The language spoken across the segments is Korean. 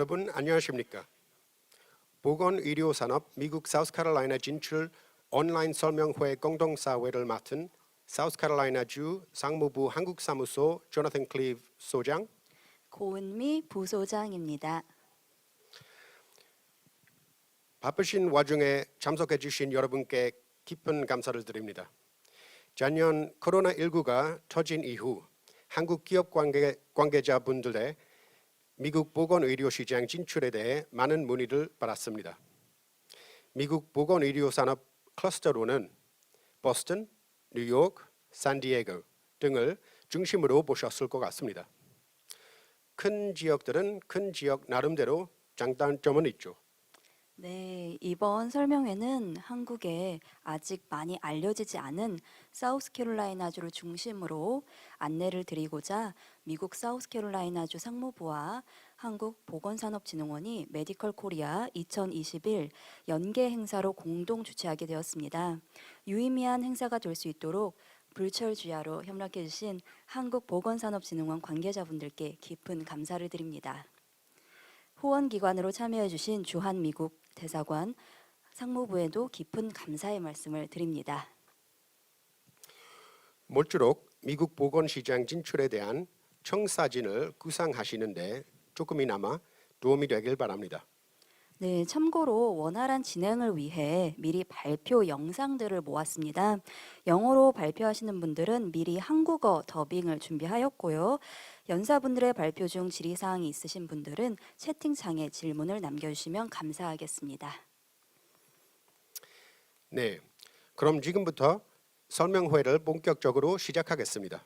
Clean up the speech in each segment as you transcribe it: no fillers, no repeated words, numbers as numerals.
여러분 안녕하십니까? 보건의료산업 미국 사우스캐롤라이나 진출 온라인 설명회 공동사회를 맡은 사우스캐롤라이나주 상무부 한국사무소 조나단 클리브 소장, 고은미 부소장입니다. 바쁘신 와중에 참석해 주신 여러분께 깊은 감사를 드립니다. 작년 코로나19가 터진 이후 한국 기업 관계자분들의 미국 보건의료 시장 진출에 대해 많은 문의를 받았습니다. 미국 보건의료 산업 클러스터로는 보스턴, 뉴욕, 샌디에고 등을 중심으로 보셨을 것 같습니다. 큰 지역들은 큰 지역 나름대로 장단점은 있죠. 네, 이번 설명회는 한국에 아직 많이 알려지지 않은 사우스캐롤라이나주를 중심으로 안내를 드리고자 미국 사우스캐롤라이나주 상무부와 한국보건산업진흥원이 메디컬 코리아 2021 연계 행사로 공동 주최하게 되었습니다. 유의미한 행사가 될 수 있도록 불철주야로 협력해 주신 한국보건산업진흥원 관계자분들께 깊은 감사를 드립니다. 후원기관으로 참여해 주신 주한미국 대사관 상무부에도 깊은 감사의 말씀을 드립니다. 모쪼록 미국 보건시장 진출에 대한 청사진을 구상하시는데 조금이나마 도움이 되길 바랍니다. 네, 참고로 원활한 진행을 위해 미리 발표 영상들을 모았습니다. 영어로 발표하시는 분들은 미리 한국어 더빙을 준비하였고요. 연사분들의 발표 중 질의사항이 있으신 분들은 채팅창에 질문을 남겨주시면 감사하겠습니다. 네, 그럼 지금부터 설명회를 본격적으로 시작하겠습니다.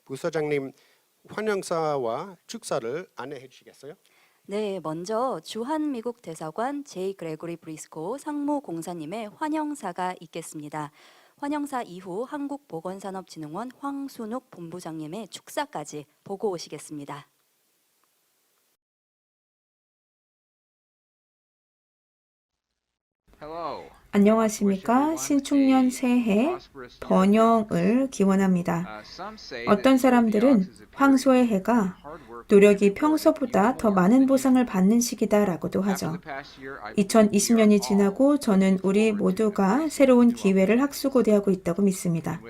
부서장님, 환영사와 축사를 안내해 주시겠어요? 네, 먼저 주한미국 대사관 제이 그레고리 브리스코 상무공사님의 환영사가 있겠습니다. 환영사 이후 한국보건산업진흥원 황순욱 본부장님의 축사까지 보고 오시겠습니다. 안녕하십니까. 신축년 새해 번영을 기원합니다. 어떤 사람들은 황소의 해가 노력이 평소보다 더 많은 보상을 받는 시기다라고도 하죠. 2020년이 지나고 저는 우리 모두가 새로운 기회를 학수고대하고 있다고 믿습니다.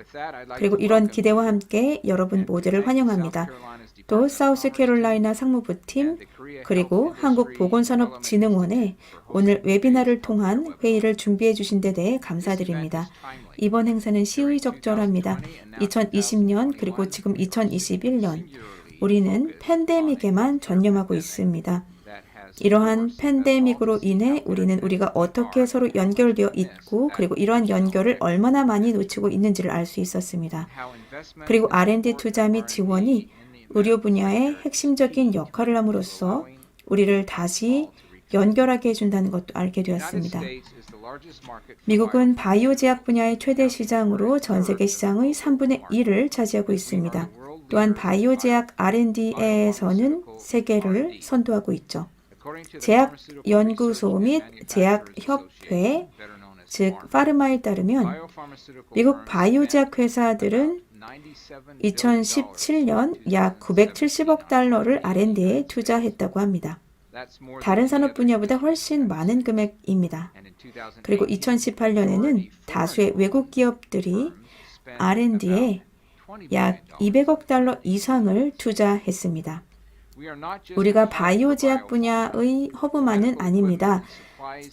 그리고 이런 기대와 함께 여러분 모두를 환영합니다. 또 사우스캐롤라이나 상무부팀 그리고 한국보건산업진흥원에 오늘 웨비나를 통한 회의를 준비해 주신 데 대해 감사드립니다. 이번 행사는 시의적절합니다. 2020년 그리고 지금 2021년 우리는 팬데믹에만 전념하고 있습니다. 이러한 팬데믹으로 인해 우리가 어떻게 서로 연결되어 있고 그리고 이러한 연결을 얼마나 많이 놓치고 있는지를 알 수 있었습니다. 그리고 R&D 투자 및 지원이 의료 분야의 핵심적인 역할을 함으로써 우리를 다시 연결하게 해준다는 것도 알게 되었습니다. 미국은 바이오 제약 분야의 최대 시장으로 전 세계 시장의 3분의 1을 차지하고 있습니다. 또한 바이오 제약 R&D에서는 세계를 선도하고 있죠. 제약연구소 및 제약협회, 즉 파르마에 따르면 미국 바이오 제약 회사들은 2017년 약 970억 달러를 R&D에 투자했다고 합니다. 다른 산업 분야보다 훨씬 많은 금액입니다. 그리고 2018년에는 다수의 외국 기업들이 R&D에 약 200억 달러 이상을 투자했습니다. 우리가 바이오 제약 분야의 허브만은 아닙니다.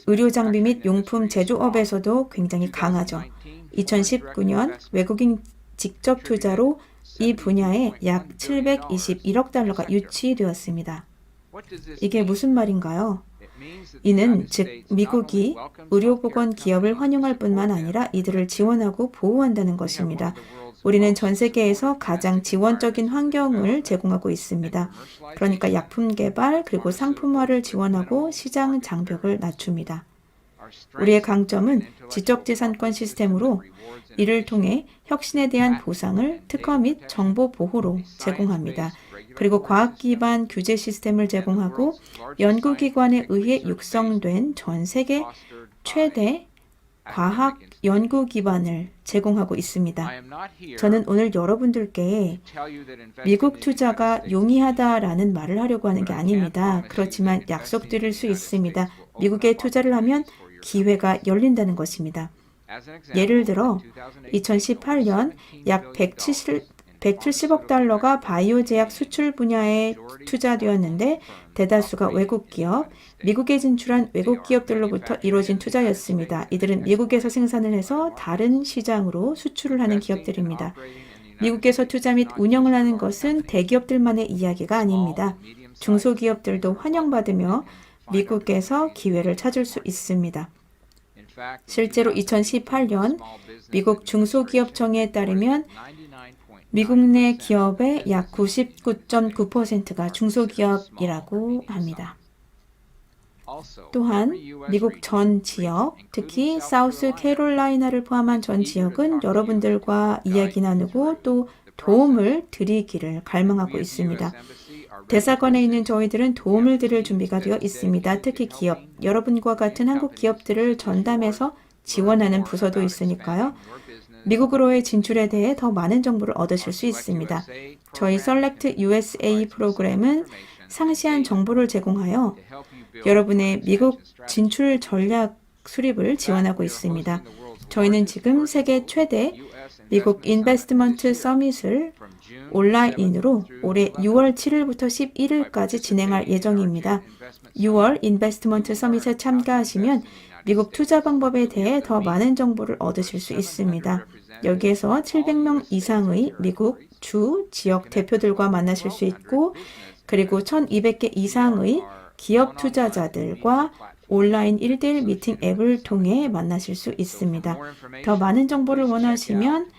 의료 장비 및 용품 제조업에서도 굉장히 강하죠. 2019년 외국인 직접 투자로 이 분야에 약 721억 달러가 유치되었습니다. 이게 무슨 말인가요? 이는 즉 미국이 의료보건 기업을 환영할 뿐만 아니라 이들을 지원하고 보호한다는 것입니다. 우리는 전 세계에서 가장 지원적인 환경을 제공하고 있습니다. 그러니까 약품 개발 그리고 상품화를 지원하고 시장 장벽을 낮춥니다. 우리의 강점은 지적재산권 시스템으로 이를 통해 혁신에 대한 보상을 특허 및 정보 보호로 제공합니다. 그리고 과학 기반 규제 시스템을 제공하고 연구기관에 의해 육성된 전 세계 최대 과학 연구 기반을 제공하고 있습니다. 저는 오늘 여러분들께 미국 투자가 용이하다라는 말을 하려고 하는 게 아닙니다. 그렇지만 약속드릴 수 있습니다. 미국에 투자를 하면 기회가 열린다는 것입니다. 예를 들어 2018년 약 170억 달러가 바이오 제약 수출 분야에 투자되었는데 대다수가 외국 기업, 미국에 진출한 외국 기업들로부터 이루어진 투자였습니다. 이들은 미국에서 생산을 해서 다른 시장으로 수출을 하는 기업들입니다. 미국에서 투자 및 운영을 하는 것은 대기업들만의 이야기가 아닙니다. 중소기업들도 환영받으며 미국에서 기회를 찾을 수 있습니다. 실제로 2018년 미국 중소기업청에 따르면 미국 내 기업의 약 99.9%가 중소기업이라고 합니다. 또한 미국 전 지역, 특히 사우스 캐롤라이나를 포함한 전 지역은 여러분들과 이야기 나누고 또 도움을 드리기를 갈망하고 있습니다. 대사관에 있는 저희들은 도움을 드릴 준비가 되어 있습니다. 특히 기업, 여러분과 같은 한국 기업들을 전담해서 지원하는 부서도 있으니까요. 미국으로의 진출에 대해 더 많은 정보를 얻으실 수 있습니다. 저희 Select USA 프로그램은 상세한 정보를 제공하여 여러분의 미국 진출 전략 수립을 지원하고 있습니다. 저희는 지금 세계 최대 미국 인베스트먼트 서밋을 온라인으로 올해 6월 7일부터 11일까지 진행할 예정입니다. 6월 인베스트먼트 서밋에 참가하시면 미국 투자 방법에 대해 더 많은 정보를 얻으실 수 있습니다. 여기에서 700명 이상의 미국 주 지역 대표들과 만나실 수 있고 그리고 1200개 이상의 기업 투자자들과 온라인 1대1 미팅 앱을 통해 만나실 수 있습니다. 더 많은 정보를 원하시면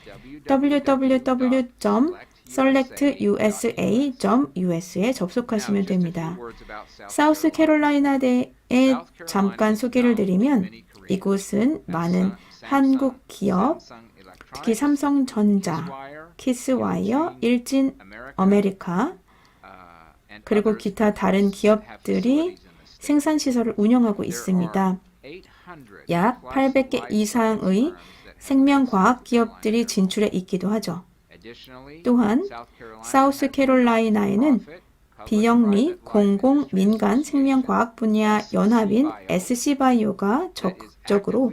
www.selectusa.us에 접속하시면 됩니다. 사우스 캐롤라이나에 잠깐 소개를 드리면 이곳은 많은 한국 기업, 특히 삼성전자, 키스와이어, 일진 아메리카, 그리고 기타 다른 기업들이 생산시설을 운영하고 있습니다. 약 800개 이상의 생명과학 기업들이 진출해 있기도 하죠. 또한 사우스 캐롤라이나에는 비영리 공공 민간 생명과학 분야 연합인 SC바이오가 적극적으로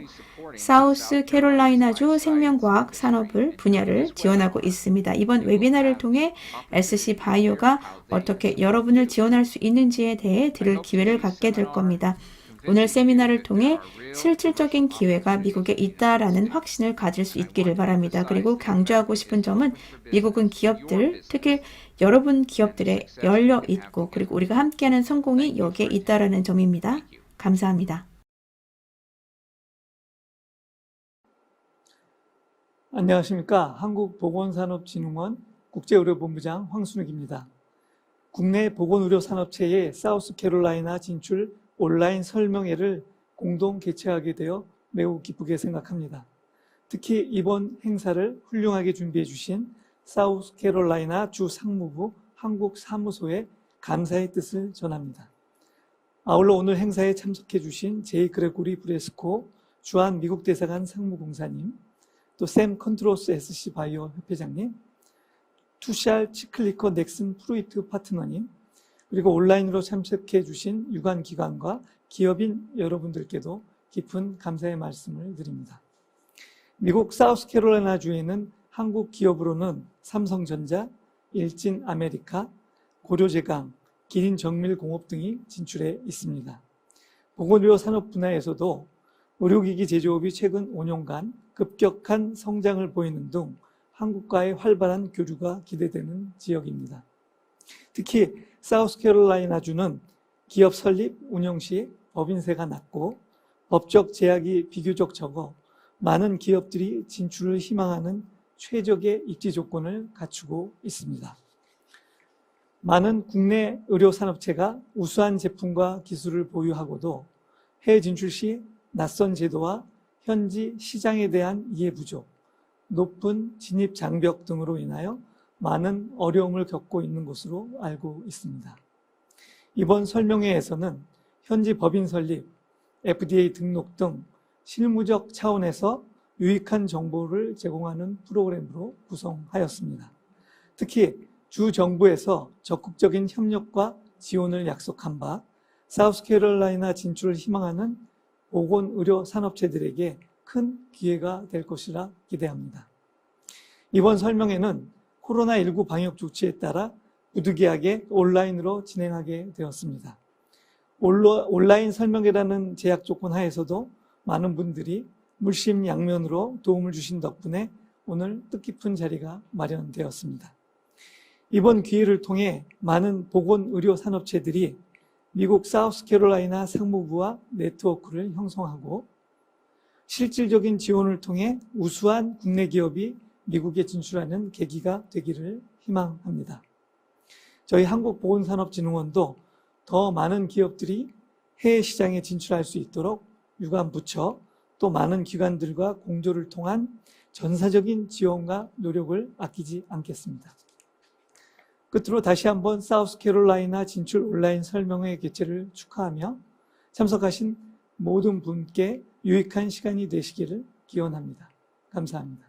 사우스 캐롤라이나주 생명과학 산업을 분야를 지원하고 있습니다. 이번 웨비나를 통해 SC바이오가 어떻게 여러분을 지원할 수 있는지에 대해 들을 기회를 갖게 될 겁니다. 오늘 세미나를 통해 실질적인 기회가 미국에 있다라는 확신을 가질 수 있기를 바랍니다. 그리고 강조하고 싶은 점은 미국은 기업들, 특히 여러분 기업들에 열려 있고 그리고 우리가 함께하는 성공이 여기에 있다라는 점입니다. 감사합니다. 안녕하십니까. 한국보건산업진흥원 국제의료본부장 황순욱입니다. 국내 보건의료산업체의 사우스캐롤라이나 진출 온라인 설명회를 공동 개최하게 되어 매우 기쁘게 생각합니다. 특히 이번 행사를 훌륭하게 준비해 주신 사우스캐롤라이나 주 상무부 한국 사무소에 감사의 뜻을 전합니다. 아울러 오늘 행사에 참석해 주신 제이 그레고리 브레스코 주한 미국 대사관 상무공사님, 또 샘 컨트로스 SC 바이오 협회장님, 투샬 치클리커 넥슨 프루이트 파트너님, 그리고 온라인으로 참석해 주신 유관기관과 기업인 여러분들께도 깊은 감사의 말씀을 드립니다. 미국 사우스캐롤라이나주에는 한국 기업으로는 삼성전자, 일진 아메리카, 고려제강, 기린정밀공업 등이 진출해 있습니다. 보건의료 산업 분야에서도 의료기기 제조업이 최근 5년간 급격한 성장을 보이는 등 한국과의 활발한 교류가 기대되는 지역입니다. 특히 사우스캐롤라이나주는 기업 설립, 운영 시 법인세가 낮고 법적 제약이 비교적 적어 많은 기업들이 진출을 희망하는 최적의 입지 조건을 갖추고 있습니다. 많은 국내 의료산업체가 우수한 제품과 기술을 보유하고도 해외 진출 시 낯선 제도와 현지 시장에 대한 이해 부족, 높은 진입 장벽 등으로 인하여 많은 어려움을 겪고 있는 것으로 알고 있습니다. 이번 설명회에서는 현지 법인 설립, FDA 등록 등 실무적 차원에서 유익한 정보를 제공하는 프로그램으로 구성하였습니다. 특히 주 정부에서 적극적인 협력과 지원을 약속한 바 사우스캐롤라이나 진출을 희망하는 보건의료 산업체들에게 큰 기회가 될 것이라 기대합니다. 이번 설명회는 코로나19 방역 조치에 따라 부득이하게 온라인으로 진행하게 되었습니다. 온라인 설명회라는 제약 조건 하에서도 많은 분들이 물심양면으로 도움을 주신 덕분에 오늘 뜻깊은 자리가 마련되었습니다. 이번 기회를 통해 많은 보건의료 산업체들이 미국 사우스캐롤라이나 상무부와 네트워크를 형성하고 실질적인 지원을 통해 우수한 국내 기업이 미국에 진출하는 계기가 되기를 희망합니다. 저희 한국보건산업진흥원도 더 많은 기업들이 해외 시장에 진출할 수 있도록 유관부처 또 많은 기관들과 공조를 통한 전사적인 지원과 노력을 아끼지 않겠습니다. 끝으로 다시 한번 사우스캐롤라이나 진출 온라인 설명회 개최를 축하하며 참석하신 모든 분께 유익한 시간이 되시기를 기원합니다. 감사합니다.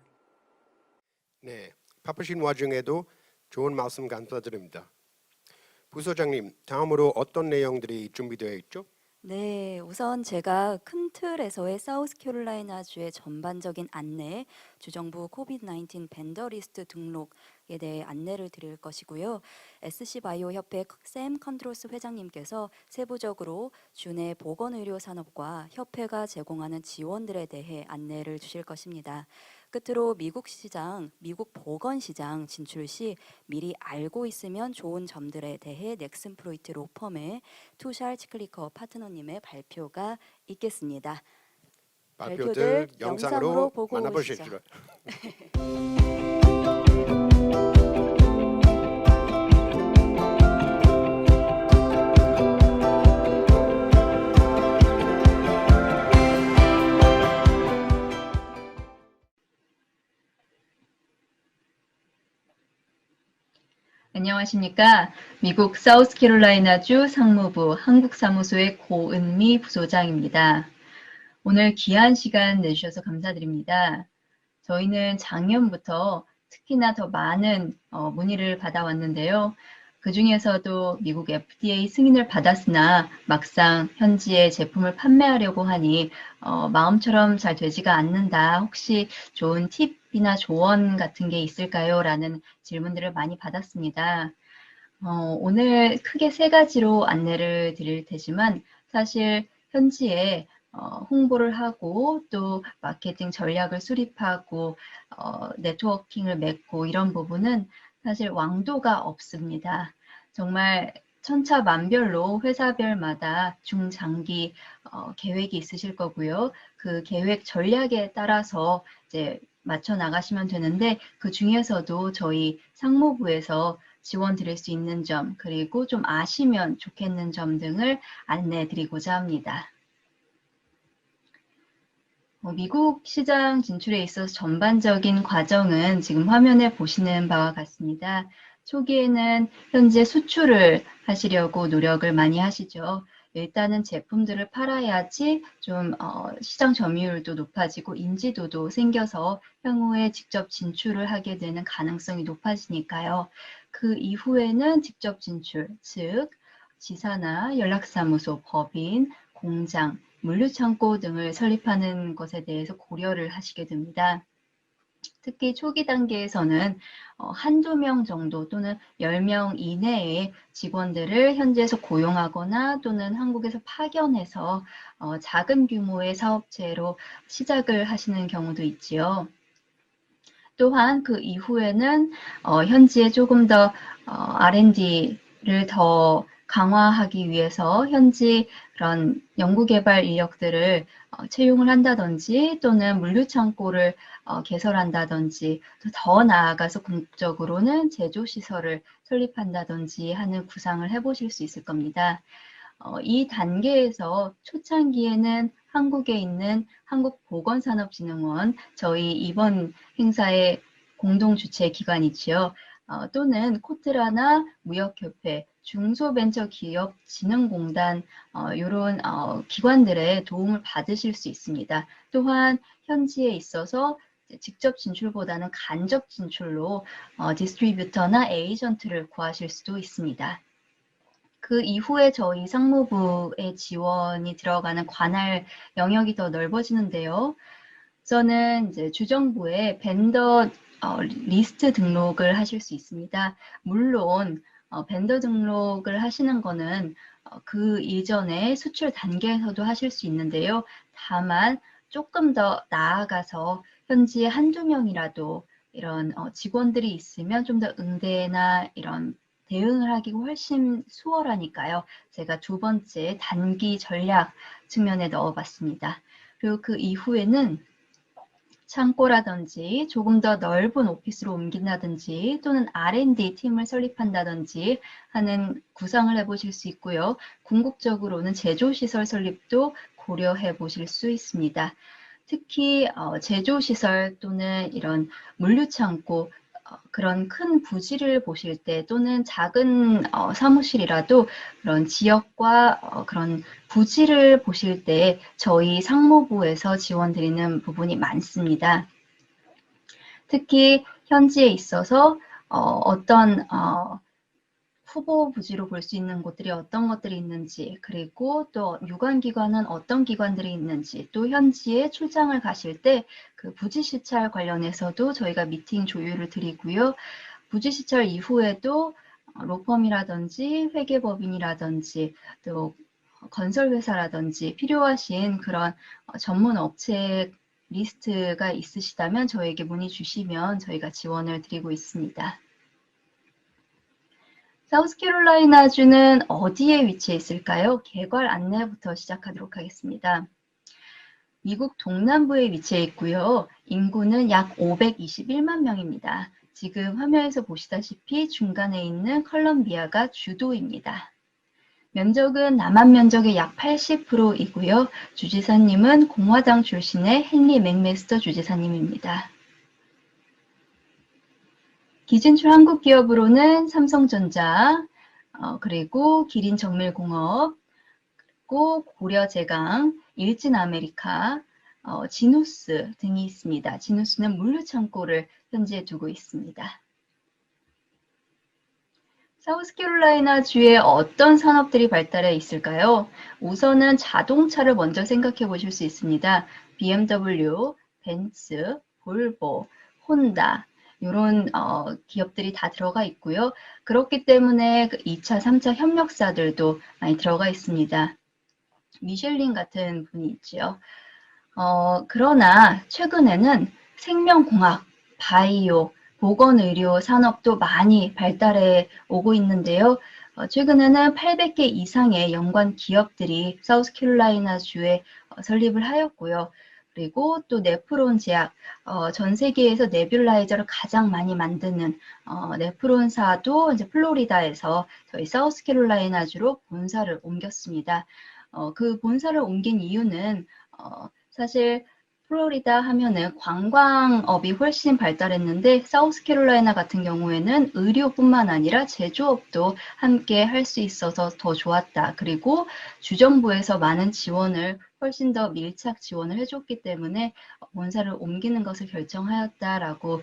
네, 바쁘신 와중에도 좋은 말씀 감사드립니다. 부소장님, 다음으로 어떤 내용들이 준비되어 있죠? 네, 우선 제가 큰 틀에서의 사우스캐롤라이나주의 전반적인 안내, 주정부 코비드-19 벤더 리스트 등록에 대해 안내를 드릴 것이고요. SC바이오 협회 샘 컨드로스 회장님께서 세부적으로 주내 보건의료 산업과 협회가 제공하는 지원들에 대해 안내를 주실 것입니다. 끝으로 미국 시장, 미국 보건 시장 진출 시 미리 알고 있으면 좋은 점들에 대해 넥슨 프로이트 로펌의 투샬 클리커 파트너님의 발표가 있겠습니다. 발표들 영상으로 보고 만나보시죠. 오시죠. 안녕하십니까. 미국 사우스캐롤라이나주 상무부 한국사무소의 고은미 부소장입니다. 오늘 귀한 시간 내주셔서 감사드립니다. 저희는 작년부터 특히나 더 많은 문의를 받아왔는데요. 그 중에서도 미국 FDA 승인을 받았으나 막상 현지에 제품을 판매하려고 하니 마음처럼 잘 되지가 않는다. 혹시 좋은 팁이나 조언 같은 게 있을까요? 라는 질문들을 많이 받았습니다. 오늘 크게 세 가지로 안내를 드릴 테지만 사실 현지에 홍보를 하고 또 마케팅 전략을 수립하고 네트워킹을 맺고 이런 부분은 사실 왕도가 없습니다. 정말 천차만별로 회사별마다 중장기 계획이 있으실 거고요. 그 계획 전략에 따라서 이제 맞춰 나가시면 되는데 그 중에서도 저희 상무부에서 지원 드릴 수 있는 점 그리고 좀 아시면 좋겠는 점 등을 안내 드리고자 합니다. 미국 시장 진출에 있어서 전반적인 과정은 지금 화면에 보시는 바와 같습니다. 초기에는 현재 수출을 하시려고 노력을 많이 하시죠. 일단은 제품들을 팔아야지 좀 시장 점유율도 높아지고 인지도도 생겨서 향후에 직접 진출을 하게 되는 가능성이 높아지니까요. 그 이후에는 직접 진출, 즉 지사나 연락사무소, 법인, 공장, 물류창고 등을 설립하는 것에 대해서 고려를 하시게 됩니다. 특히 초기 단계에서는 한두 명 정도 또는 10명 이내의 직원들을 현지에서 고용하거나 또는 한국에서 파견해서 작은 규모의 사업체로 시작을 하시는 경우도 있지요. 또한 그 이후에는 현지에 조금 더 R&D를 더 강화하기 위해서 현지 그런 연구개발 인력들을 채용을 한다든지 또는 물류창고를 개설한다든지 더 나아가서 궁극적으로는 제조시설을 설립한다든지 하는 구상을 해보실 수 있을 겁니다. 이 단계에서 초창기에는 한국에 있는 한국보건산업진흥원, 저희 이번 행사의 공동 주최 기관이지요. 또는 코트라나 무역협회, 중소벤처기업진흥공단 이런 기관들의 도움을 받으실 수 있습니다. 또한 현지에 있어서 직접 진출보다는 간접 진출로 디스트리뷰터나 에이전트를 구하실 수도 있습니다. 그 이후에 저희 상무부의 지원이 들어가는 관할 영역이 더 넓어지는데요. 우선은 이제 주정부에 벤더 리스트 등록을 하실 수 있습니다. 물론 벤더 등록을 하시는 거는 그 이전에 수출 단계에서도 하실 수 있는데요. 다만 조금 더 나아가서 현지에 한두 명이라도 이런 직원들이 있으면 좀 더 응대나 이런 대응을 하기 훨씬 수월하니까요. 제가 두 번째 단기 전략 측면에 넣어봤습니다. 그리고 그 이후에는 창고라든지 조금 더 넓은 오피스로 옮긴다든지 또는 R&D 팀을 설립한다든지 하는 구상을 해보실 수 있고요. 궁극적으로는 제조시설 설립도 고려해 보실 수 있습니다. 특히 제조시설 또는 이런 물류창고 그런 큰 부지를 보실 때 또는 작은 사무실이라도 그런 지역과 그런 부지를 보실 때 저희 상무부에서 지원 드리는 부분이 많습니다. 특히 현지에 있어서 어떤 후보 부지로 볼 수 있는 곳들이 어떤 것들이 있는지, 그리고 또 유관기관은 어떤 기관들이 있는지, 또 현지에 출장을 가실 때 그 부지 시찰 관련해서도 저희가 미팅 조율을 드리고요. 부지 시찰 이후에도 로펌이라든지 회계법인이라든지 또 건설회사라든지 필요하신 그런 전문 업체 리스트가 있으시다면 저에게 문의 주시면 저희가 지원을 드리고 있습니다. 사우스캐롤라이나주는 어디에 위치해 있을까요? 개괄 안내부터 시작하도록 하겠습니다. 미국 동남부에 위치해 있고요. 인구는 약 521만 명입니다. 지금 화면에서 보시다시피 중간에 있는 컬럼비아가 주도입니다. 면적은 남한 면적의 약 80%이고요. 주지사님은 공화당 출신의 헨리 맥메스터 주지사님입니다. 기진출 한국 기업으로는 삼성전자, 그리고 기린정밀공업, 그리고 고려제강, 일진아메리카, 지누스 등이 있습니다. 지누스는 물류창고를 현지에 두고 있습니다. 사우스캐롤라이나 주에 어떤 산업들이 발달해 있을까요? 우선은 자동차를 먼저 생각해 보실 수 있습니다. BMW, 벤츠, 볼보, 혼다 이런 기업들이 다 들어가 있고요. 그렇기 때문에 2차, 3차 협력사들도 많이 들어가 있습니다. 미셸린 같은 분이 있죠. 그러나 최근에는 생명공학, 바이오, 보건의료 산업도 많이 발달해 오고 있는데요. 최근에는 800개 이상의 연관 기업들이 사우스캐롤라이나 주에 설립을 하였고요. 그리고 또 네프론 제약, 전 세계에서 네뷸라이저를 가장 많이 만드는 네프론사도 이제 플로리다에서 저희 사우스캐롤라이나주로 본사를 옮겼습니다. 그 본사를 옮긴 이유는 사실 플로리다 하면은 관광업이 훨씬 발달했는데 사우스캐롤라이나 같은 경우에는 의료뿐만 아니라 제조업도 함께 할 수 있어서 더 좋았다. 그리고 주정부에서 많은 지원을 훨씬 더 밀착 지원을 해줬기 때문에 본사를 옮기는 것을 결정하였다라고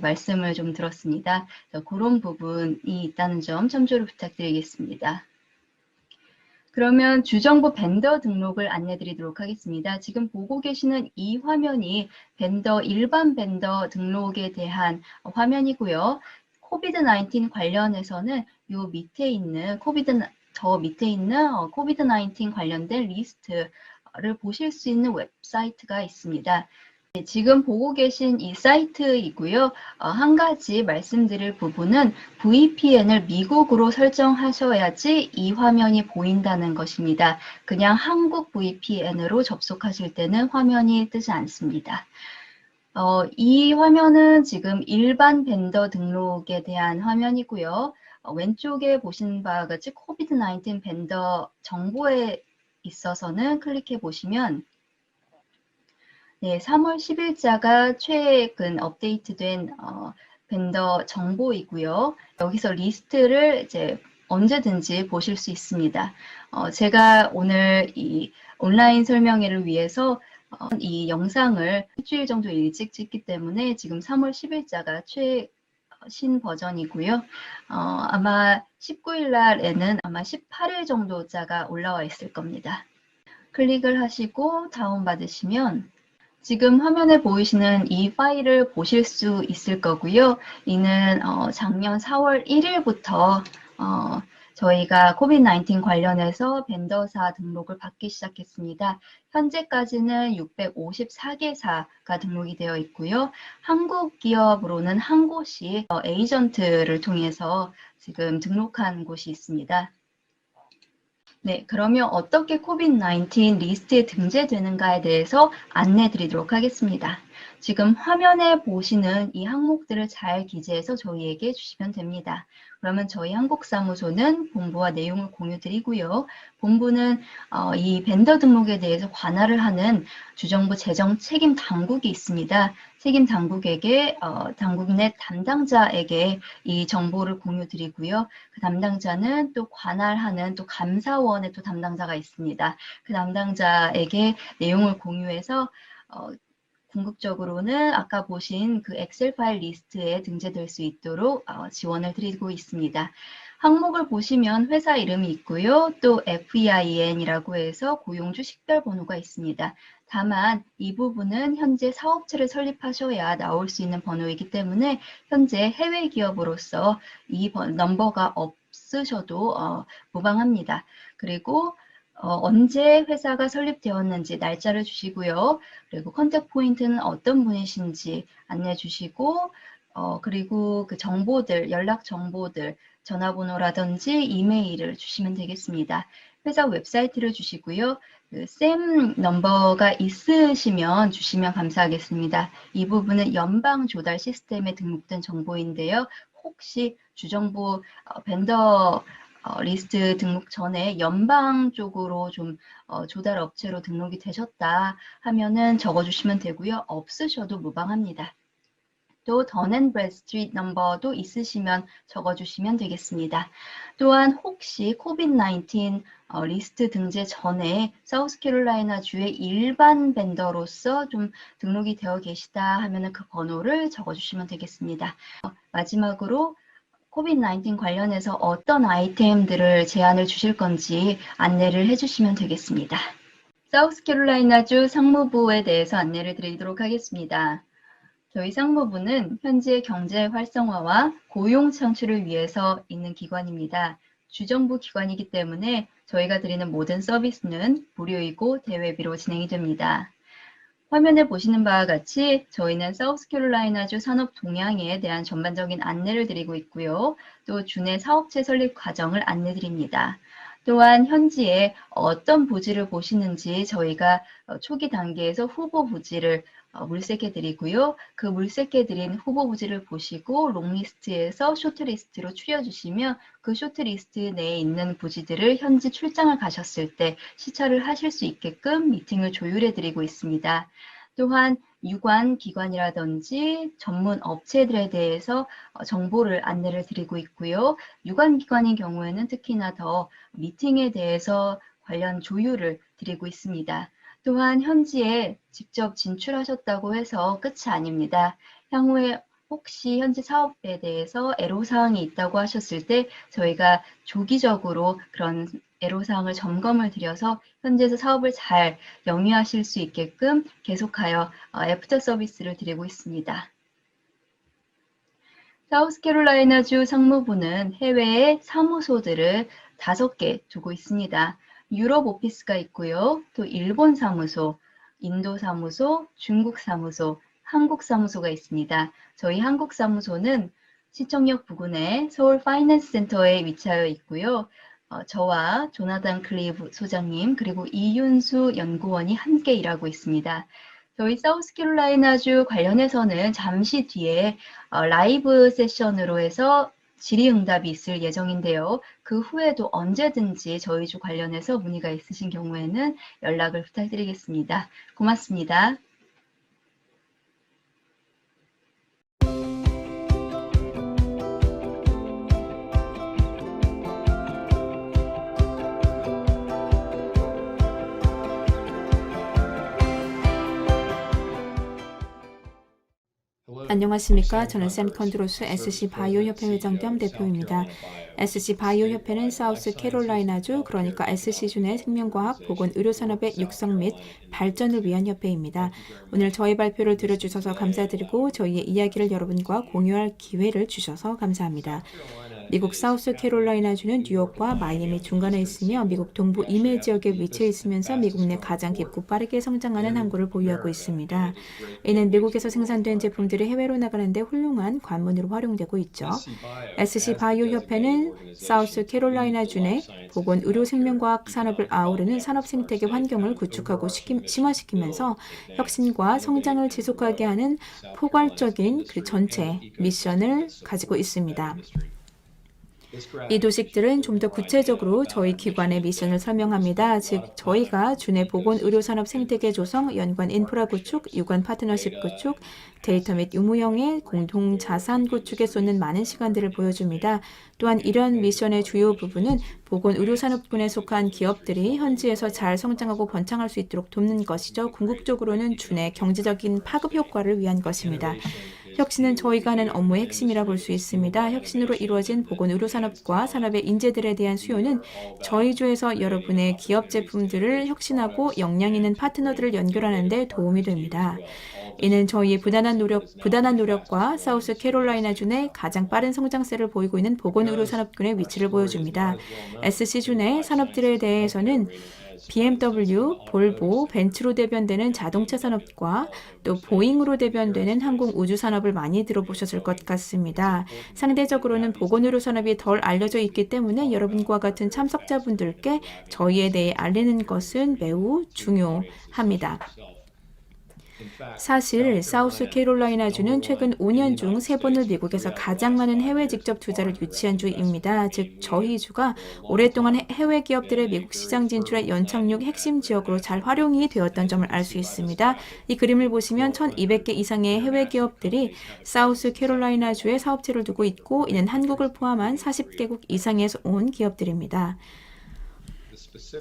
말씀을 좀 들었습니다. 그런 부분이 있다는 점 참조를 부탁드리겠습니다. 그러면 주정부 벤더 등록을 안내드리도록 하겠습니다. 지금 보고 계시는 이 화면이 일반 벤더 등록에 대한 화면이고요. 코비드-19 관련해서는 요 밑에 있는 코비드-19 관련된 리스트를 보실 수 있는 웹사이트가 있습니다. 지금 보고 계신 이 사이트이고요. 한 가지 말씀드릴 부분은 VPN을 미국으로 설정하셔야지 이 화면이 보인다는 것입니다. 그냥 한국 VPN으로 접속하실 때는 화면이 뜨지 않습니다. 이 화면은 지금 일반 벤더 등록에 대한 화면이고요. 왼쪽에 보신 바와 같이 코비드-19 벤더 정보에 있어서는 클릭해 보시면 네, 3월 10일자가 최근 업데이트된 벤더 정보이고요. 여기서 리스트를 이제 언제든지 보실 수 있습니다. 제가 오늘 이 온라인 설명회를 위해서 이 영상을 일주일 정도 일찍 찍기 때문에 지금 3월 10일자가 최신 버전이고요. 아마 19일 날에는 아마 18일 정도자가 올라와 있을 겁니다. 클릭을 하시고 다운받으시면 지금 화면에 보이시는 이 파일을 보실 수 있을 거고요. 이는 작년 4월 1일부터 저희가 COVID-19 관련해서 벤더사 등록을 받기 시작했습니다. 현재까지는 654개사가 등록이 되어 있고요. 한국 기업으로는 한 곳이 에이전트를 통해서 지금 등록한 곳이 있습니다. 네, 그러면 어떻게 COVID-19 리스트에 등재되는가에 대해서 안내 드리도록 하겠습니다. 지금 화면에 보시는 이 항목들을 잘 기재해서 저희에게 주시면 됩니다. 그러면 저희 한국사무소는 본부와 내용을 공유 드리고요. 본부는 이 벤더 등록에 대해서 관할을 하는 주정부 재정 책임 당국이 있습니다. 책임 당국에게 당국 내 담당자에게 이 정보를 공유 드리고요. 그 담당자는 또 관할하는 또 감사원의 또 담당자가 있습니다. 그 담당자에게 내용을 공유해서 궁극적으로는 아까 보신 그 엑셀 파일 리스트에 등재될 수 있도록 지원을 드리고 있습니다. 항목을 보시면 회사 이름이 있고요. 또 FEIN이라고 해서 고용주 식별번호가 있습니다. 다만 이 부분은 현재 사업체를 설립하셔야 나올 수 있는 번호이기 때문에 현재 해외 기업으로서 이 넘버가 없으셔도 무방합니다. 그리고 언제 회사가 설립되었는지 날짜를 주시고요. 그리고 컨택 포인트는 어떤 분이신지 안내해 주시고 그리고 그 정보들, 연락 정보들, 전화번호라든지 이메일을 주시면 되겠습니다. 회사 웹사이트를 주시고요. 그 SAM 넘버가 있으시면 주시면 감사하겠습니다. 이 부분은 연방 조달 시스템에 등록된 정보인데요. 혹시 주정부 벤더 리스트 등록 전에 연방 쪽으로 좀 조달 업체로 등록이 되셨다 하면은 적어주시면 되고요. 없으셔도 무방합니다. 또 던앤브래스트리트 넘버도 있으시면 적어주시면 되겠습니다. 또한 혹시 COVID-19 리스트 등재 전에 사우스캐롤라이나 주의 일반 벤더로서 좀 등록이 되어 계시다 하면은 그 번호를 적어주시면 되겠습니다. 마지막으로 COVID-19 관련해서 어떤 아이템들을 제안을 주실 건지 안내를 해주시면 되겠습니다. 사우스캐롤라이나주 상무부에 대해서 안내를 드리도록 하겠습니다. 저희 상무부는 현재 경제 활성화와 고용 창출을 위해서 있는 기관입니다. 주정부 기관이기 때문에 저희가 드리는 모든 서비스는 무료이고 대외비로 진행이 됩니다. 화면에 보시는 바와 같이 저희는 사우스캐롤라이나주 산업 동향에 대한 전반적인 안내를 드리고 있고요. 또 주내 사업체 설립 과정을 안내 드립니다. 또한 현지에 어떤 부지를 보시는지 저희가 초기 단계에서 후보 부지를 물색해 드리고요. 그 물색해 드린 후보 부지를 보시고 롱리스트에서 쇼트리스트로 추려주시면 그 쇼트리스트 내에 있는 부지들을 현지 출장을 가셨을 때 시찰을 하실 수 있게끔 미팅을 조율해 드리고 있습니다. 또한 유관 기관이라든지 전문 업체들에 대해서 정보를 안내를 드리고 있고요. 유관 기관인 경우에는 특히나 더 미팅에 대해서 관련 조율을 드리고 있습니다. 또한 현지에 직접 진출하셨다고 해서 끝이 아닙니다. 향후에 혹시 현지 사업에 대해서 애로사항이 있다고 하셨을 때 저희가 조기적으로 그런 애로사항을 점검을 드려서 현지에서 사업을 잘 영위하실 수 있게끔 계속하여 애프터 서비스를 드리고 있습니다. 사우스캐롤라이나주 상무부는 해외에 사무소들을 5개 두고 있습니다. 유럽 오피스가 있고요. 또 일본 사무소, 인도 사무소, 중국 사무소, 한국 사무소가 있습니다. 저희 한국 사무소는 시청역 부근에 서울 파이낸스 센터에 위치하여 있고요. 저와 조나단 클리브 소장님 그리고 이윤수 연구원이 함께 일하고 있습니다. 저희 사우스캐롤라이나주 관련해서는 잠시 뒤에 라이브 세션으로 해서 질의응답이 있을 예정인데요. 그 후에도 언제든지 저희 주 관련해서 문의가 있으신 경우에는 연락을 부탁드리겠습니다. 고맙습니다. 안녕하십니까. 저는 샘 컨드로스 SC 바이오 협회 회장 겸 대표입니다. SC 바이오 협회는 사우스 캐롤라이나주, 그러니까 SC주 내 생명과학, 보건, 의료산업의 육성 및 발전을 위한 협회입니다. 오늘 저희 발표를 들어주셔서 감사드리고 저희의 이야기를 여러분과 공유할 기회를 주셔서 감사합니다. 미국 사우스 캐롤라이나주는 뉴욕과 마이애미 중간에 있으며 미국 동부 이메 지역에 위치해 있으면서 미국 내 가장 깊고 빠르게 성장하는 항구를 보유하고 있습니다. 이는 미국에서 생산된 제품들이 해외로 나가는데 훌륭한 관문으로 활용되고 있죠. SC 바이오 협회는 사우스 캐롤라이나주 내 보건, 의료, 생명과학 산업을 아우르는 산업 생태계 환경을 구축하고 심화시키면서 혁신과 성장을 지속하게 하는 포괄적인 그 전체 미션을 가지고 있습니다. 이 도식들은 좀 더 구체적으로 저희 기관의 미션을 설명합니다. 즉, 저희가 주내 보건, 의료, 산업 생태계 조성, 연관 인프라 구축, 유관 파트너십 구축, 데이터 및 유무형의 공동 자산 구축에 쏟는 많은 시간들을 보여줍니다. 또한 이런 미션의 주요 부분은 보건, 의료 산업군에 속한 기업들이 현지에서 잘 성장하고 번창할 수 있도록 돕는 것이죠. 궁극적으로는 주내 경제적인 파급 효과를 위한 것입니다. 혁신은 저희가 하는 업무의 핵심이라 볼 수 있습니다. 혁신으로 이루어진 보건, 의료 산업과 산업의 인재들에 대한 수요는 저희 주에서 여러분의 기업 제품들을 혁신하고 역량 있는 파트너들을 연결하는 데 도움이 됩니다. 이는 저희의 부단한 노력과 사우스 캐롤라이나주 내 가장 빠른 성장세를 보이고 있는 보건, 의료 산업군의 위치를 보여줍니다. SC주 내 산업들에 대해서는 BMW, 볼보, 벤츠로 대변되는 자동차 산업과 또 보잉으로 대변되는 항공 우주 산업을 많이 들어보셨을 것 같습니다. 상대적으로는 보건의료 산업이 덜 알려져 있기 때문에 여러분과 같은 참석자분들께 저희에 대해 알리는 것은 매우 중요합니다. 사실 사우스 캐롤라이나주는 최근 5년 중 3번을 미국에서 가장 많은 해외 직접 투자를 유치한 주입니다. 즉, 저희 주가 오랫동안 해외 기업들의 미국 시장 진출의 연착륙 핵심 지역으로 잘 활용이 되었던 점을 알 수 있습니다. 이 그림을 보시면 1,200개 이상의 해외 기업들이 사우스 캐롤라이나주에 사업체를 두고 있고, 이는 한국을 포함한 40개국 이상에서 온 기업들입니다.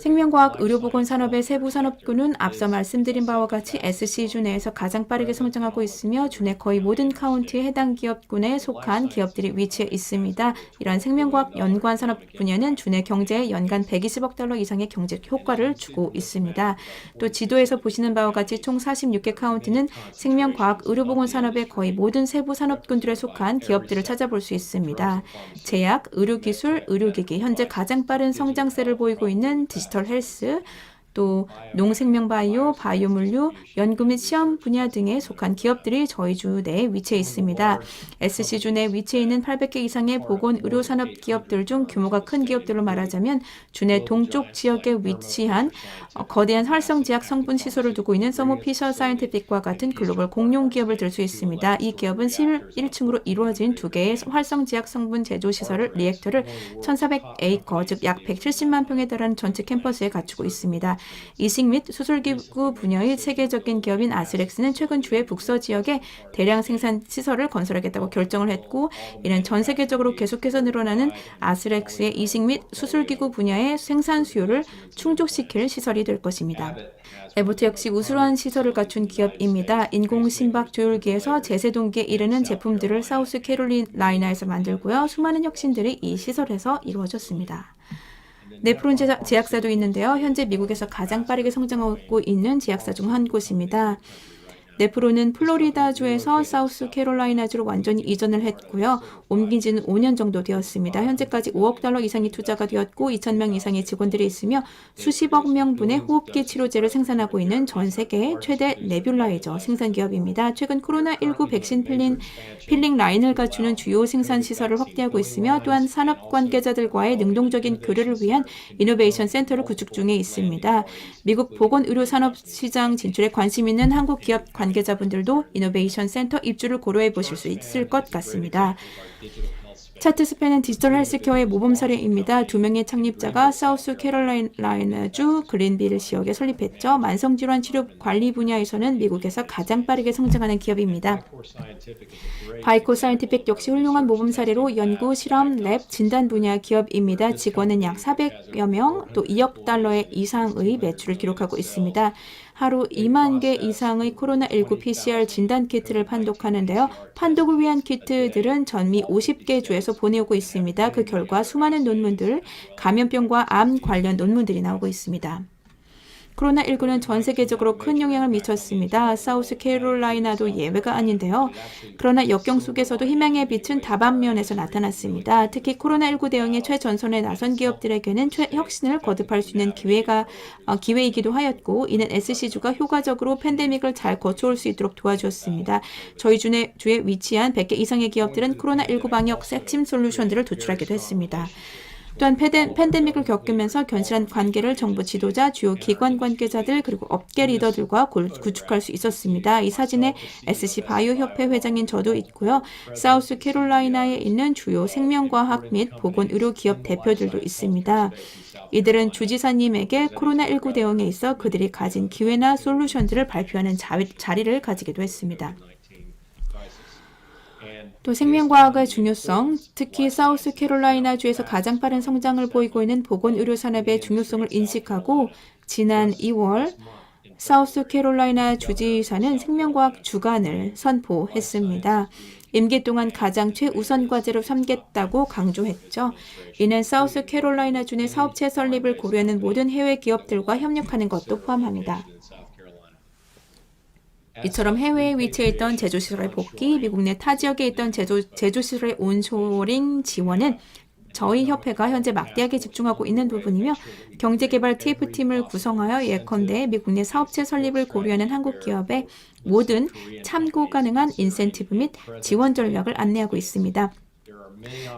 생명과학, 의료보건 산업의 세부 산업군은 앞서 말씀드린 바와 같이 SC주 내에서 가장 빠르게 성장하고 있으며 주내 거의 모든 카운티의 해당 기업군에 속한 기업들이 위치해 있습니다. 이러한 생명과학 연관 산업 분야는 주내 경제에 연간 120억 달러 이상의 경제 효과를 주고 있습니다. 또 지도에서 보시는 바와 같이 총 46개 카운티는 생명과학, 의료보건 산업의 거의 모든 세부 산업군들에 속한 기업들을 찾아볼 수 있습니다. 제약, 의료기술, 의료기기, 현재 가장 빠른 성장세를 보이고 있는 디지털 헬스, 또 농생명 바이오, 바이오물류, 연구 및 시험 분야 등에 속한 기업들이 저희 주 내에 위치해 있습니다. SC주 내에 위치해 있는 800개 이상의 보건 의료 산업 기업들 중 규모가 큰 기업들로 말하자면 주내 동쪽 지역에 위치한 거대한 활성제약 성분 시설을 두고 있는 서머 피셔 사이언티픽과 같은 글로벌 공룡 기업을 들 수 있습니다. 이 기업은 11층으로 이루어진 2개의 활성제약 성분 제조 시설을 리액터를 1,400에이커, 즉 약 170만 평에 달하는 전체 캠퍼스에 갖추고 있습니다. 이식 및 수술기구 분야의 세계적인 기업인 아스렉스는 최근 주의 북서 지역에 대량 생산 시설을 건설하겠다고 결정을 했고, 이는 전 세계적으로 계속해서 늘어나는 아스렉스의 이식 및 수술기구 분야의 생산 수요를 충족시킬 시설이 될 것입니다. 에보트 역시 우수한 시설을 갖춘 기업입니다. 인공심박 조율기에서 제세동기에 이르는 제품들을 사우스 캐롤라이나에서 만들고요. 수많은 혁신들이 이 시설에서 이루어졌습니다. 네프론 제약사도 있는데요. 현재 미국에서 가장 빠르게 성장하고 있는 제약사 중 한 곳입니다. 네프론은 플로리다주에서 사우스 캐롤라이나주로 완전히 이전을 했고요. 옮긴 지는 5년 정도 되었습니다. 현재까지 5억 달러 이상이 투자가 되었고 2,000명 이상의 직원들이 있으며 수십억 명분의 호흡기 치료제를 생산하고 있는 전 세계 최대 네뷸라이저 생산 기업입니다. 최근 코로나19 백신 필링 라인을 갖추는 주요 생산 시설을 확대하고 있으며 또한 산업 관계자들과의 능동적인 교류를 위한 이노베이션 센터를 구축 중에 있습니다. 미국 보건의료 산업 시장 진출에 관심 있는 한국 기업 관계자분들도 이노베이션 센터 입주를 고려해 보실 수 있을 것 같습니다. 차트스팬은 디지털 헬스케어의 모범 사례입니다. 2명의 창립자가 사우스 캐롤라이나주 그린빌 지역에 설립했죠. 만성질환 치료 관리 분야에서는 미국에서 가장 빠르게 성장하는 기업입니다. 바이코 사이언티픽 역시 훌륭한 모범 사례로 연구, 실험, 랩, 진단 분야 기업입니다. 직원은 약 400여 명, 또 2억 달러 이상의 매출을 기록하고 있습니다. 하루 2만 개 이상의 코로나19 PCR 진단 키트를 판독하는데요. 판독을 위한 키트들은 전미 50개 주에서 보내오고 있습니다. 그 결과 수많은 논문들, 감염병과 암 관련 논문들이 나오고 있습니다. 코로나19는 전 세계적으로 큰 영향을 미쳤습니다. 사우스캐롤라이나도 예외가 아닌데요. 그러나 역경 속에서도 희망의 빛은 다반면에서 나타났습니다. 특히 코로나19 대응에 최전선에 나선 기업들에게는 혁신을 거듭할 수 있는 기회이기도 하였고, 이는 SC주가 효과적으로 팬데믹을 잘 거쳐올 수 있도록 도와주었습니다. 저희 주에 위치한 100개 이상의 기업들은 코로나19 방역 핵심 솔루션들을 도출하기도 했습니다. 또한 팬데믹을 겪으면서 견실한 관계를 정부 지도자, 주요 기관 관계자들 그리고 업계 리더들과 구축할 수 있었습니다. 이 사진에 SC 바이오 협회 회장인 저도 있고요. 사우스캐롤라이나에 있는 주요 생명과학 및 보건의료 기업 대표들도 있습니다. 이들은 주지사님에게 코로나19 대응에 있어 그들이 가진 기회나 솔루션들을 발표하는 자리를 가지기도 했습니다. 또 생명과학의 중요성, 특히 사우스캐롤라이나주에서 가장 빠른 성장을 보이고 있는 보건의료 산업의 중요성을 인식하고 지난 2월 사우스캐롤라이나 주지사는 생명과학 주간을 선포했습니다. 임기 동안 가장 최우선 과제로 삼겠다고 강조했죠. 이는 사우스캐롤라이나주 내 사업체 설립을 고려하는 모든 해외 기업들과 협력하는 것도 포함합니다. 이처럼 해외에 위치해 있던 제조시설의 복귀, 미국 내 타 지역에 있던 제조시설의 온쇼링 지원은 저희 협회가 현재 막대하게 집중하고 있는 부분이며, 경제개발 TF팀을 구성하여 예컨대 미국 내 사업체 설립을 고려하는 한국 기업의 모든 참고 가능한 인센티브 및 지원 전략을 안내하고 있습니다.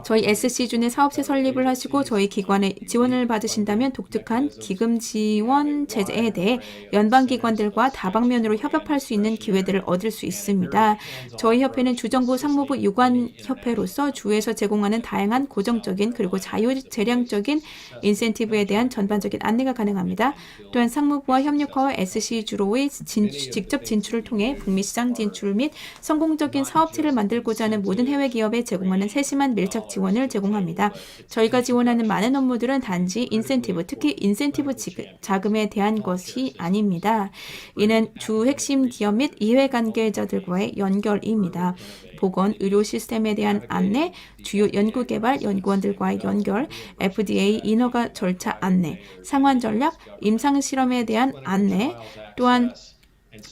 저희 SC주 내 사업체 설립을 하시고 저희 기관의 지원을 받으신다면 독특한 기금 지원 제도에 대해 연방기관들과 다방면으로 협업할 수 있는 기회들을 얻을 수 있습니다. 저희 협회는 주정부 상무부 유관협회로서 주에서 제공하는 다양한 고정적인 그리고 자유재량적인 인센티브에 대한 전반적인 안내가 가능합니다. 또한 상무부와 협력하여 SC주로의 직접 진출을 통해 북미 시장 진출 및 성공적인 사업체를 만들고자 하는 모든 해외 기업에 제공하는 세심한 밀착 지원을 제공합니다. 저희가 지원하는 많은 업무들은 단지 인센티브, 특히 인센티브 자금에 대한 것이 아닙니다. 이는 주 핵심 기업 및 이해 관계자들과의 연결입니다. 보건, 의료 시스템에 대한 안내, 주요 연구개발 연구원들과의 연결, FDA 인허가 절차 안내, 상환 전략, 임상실험에 대한 안내, 또한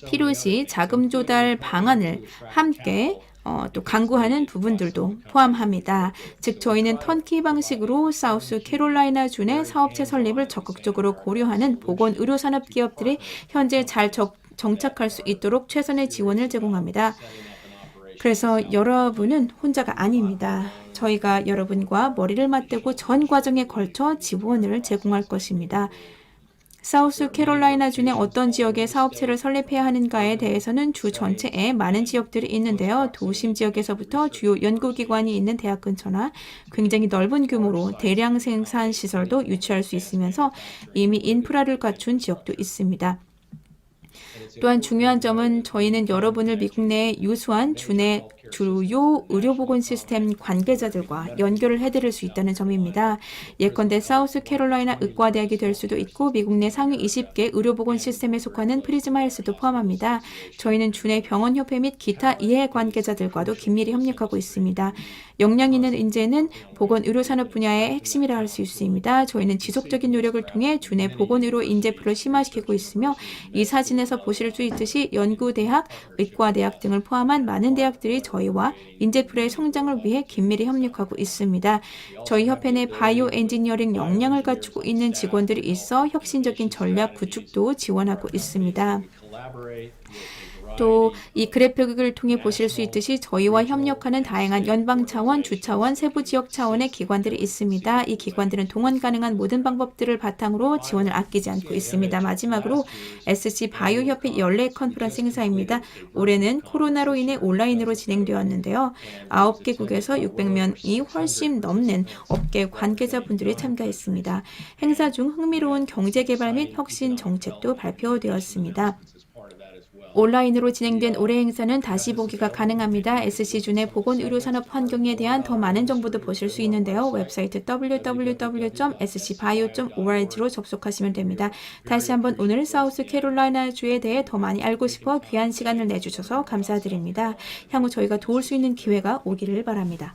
필요시 자금 조달 방안을 함께 또 강구하는 부분들도 포함합니다. 즉 저희는 턴키 방식으로 사우스캐롤라이나주 내 사업체 설립을 적극적으로 고려하는 보건의료산업 기업들이 현재 잘 정착할 수 있도록 최선의 지원을 제공합니다. 그래서 여러분은 혼자가 아닙니다. 저희가 여러분과 머리를 맞대고 전 과정에 걸쳐 지원을 제공할 것입니다. 사우스캐롤라이나주 내 어떤 지역에 사업체를 설립해야 하는가에 대해서는 주 전체에 많은 지역들이 있는데요. 도심 지역에서부터 주요 연구기관이 있는 대학 근처나 굉장히 넓은 규모로 대량 생산 시설도 유치할 수 있으면서 이미 인프라를 갖춘 지역도 있습니다. 또한 중요한 점은 저희는 여러분을 미국 내 유수한 주요 의료보건 시스템 관계자들과 연결을 해드릴 수 있다는 점입니다. 예컨대 사우스캐롤라이나 의과대학이 될 수도 있고 미국 내 상위 20개 의료보건 시스템에 속하는 프리즈마 헬스도 포함합니다. 저희는 주내 병원협회 및 기타 이해관계자들과도 긴밀히 협력하고 있습니다. 역량 있는 인재는 보건의료산업 분야의 핵심이라 할 수 있습니다. 저희는 지속적인 노력을 통해 주내 보건의료 인재풀을 심화시키고 있으며 이 사진에서 보실 수 있듯이 연구대학, 의과대학 등을 포함한 많은 대학들이 저희와 인재풀의 성장을 위해 긴밀히 협력하고 있습니다. 저희 협회 내 바이오 엔지니어링 역량을 갖추고 있는 직원들이 있어 혁신적인 전략 구축도 지원하고 있습니다. 또 이 그래픽을 통해 보실 수 있듯이 저희와 협력하는 다양한 연방 차원, 주 차원, 세부 지역 차원의 기관들이 있습니다. 이 기관들은 동원 가능한 모든 방법들을 바탕으로 지원을 아끼지 않고 있습니다. 마지막으로 SC 바이오 협회 연례 컨퍼런스 행사입니다. 올해는 코로나로 인해 온라인으로 진행되었는데요. 9개국에서 600명이 훨씬 넘는 업계 관계자분들이 참가했습니다. 행사 중 흥미로운 경제개발 및 혁신 정책도 발표되었습니다. 온라인으로 진행된 올해 행사는 다시 보기가 가능합니다. SC주 내 보건의료산업 환경에 대한 더 많은 정보도 보실 수 있는데요. 웹사이트 www.scbio.org로 접속하시면 됩니다. 다시 한번 오늘 사우스캐롤라이나주에 대해 더 많이 알고 싶어 귀한 시간을 내주셔서 감사드립니다. 향후 저희가 도울 수 있는 기회가 오기를 바랍니다.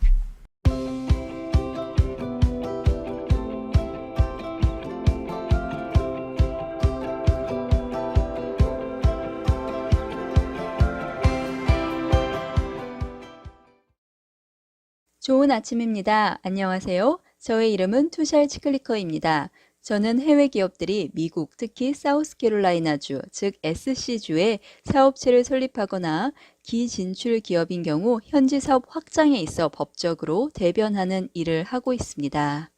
좋은 아침입니다. 안녕하세요. 저의 이름은 투샬 치클리커입니다. 저는 해외 기업들이 미국, 특히 사우스캐롤라이나주, 즉 SC주에 사업체를 설립하거나 기진출 기업인 경우 현지 사업 확장에 있어 법적으로 대변하는 일을 하고 있습니다.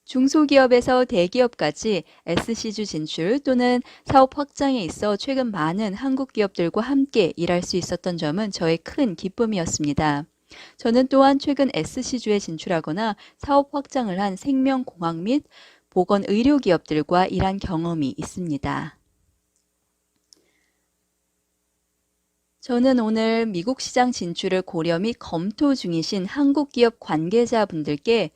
중소기업에서 대기업까지 SC주 진출 또는 사업 확장에 있어 최근 많은 한국 기업들과 함께 일할 수 있었던 점은 저의 큰 기쁨이었습니다. 저는 또한 최근 SC주에 진출하거나 사업 확장을 한 생명공학 및 보건의료 기업들과 일한 경험이 있습니다. 저는 오늘 미국 시장 진출을 고려 및 검토 중이신 한국 기업 관계자분들께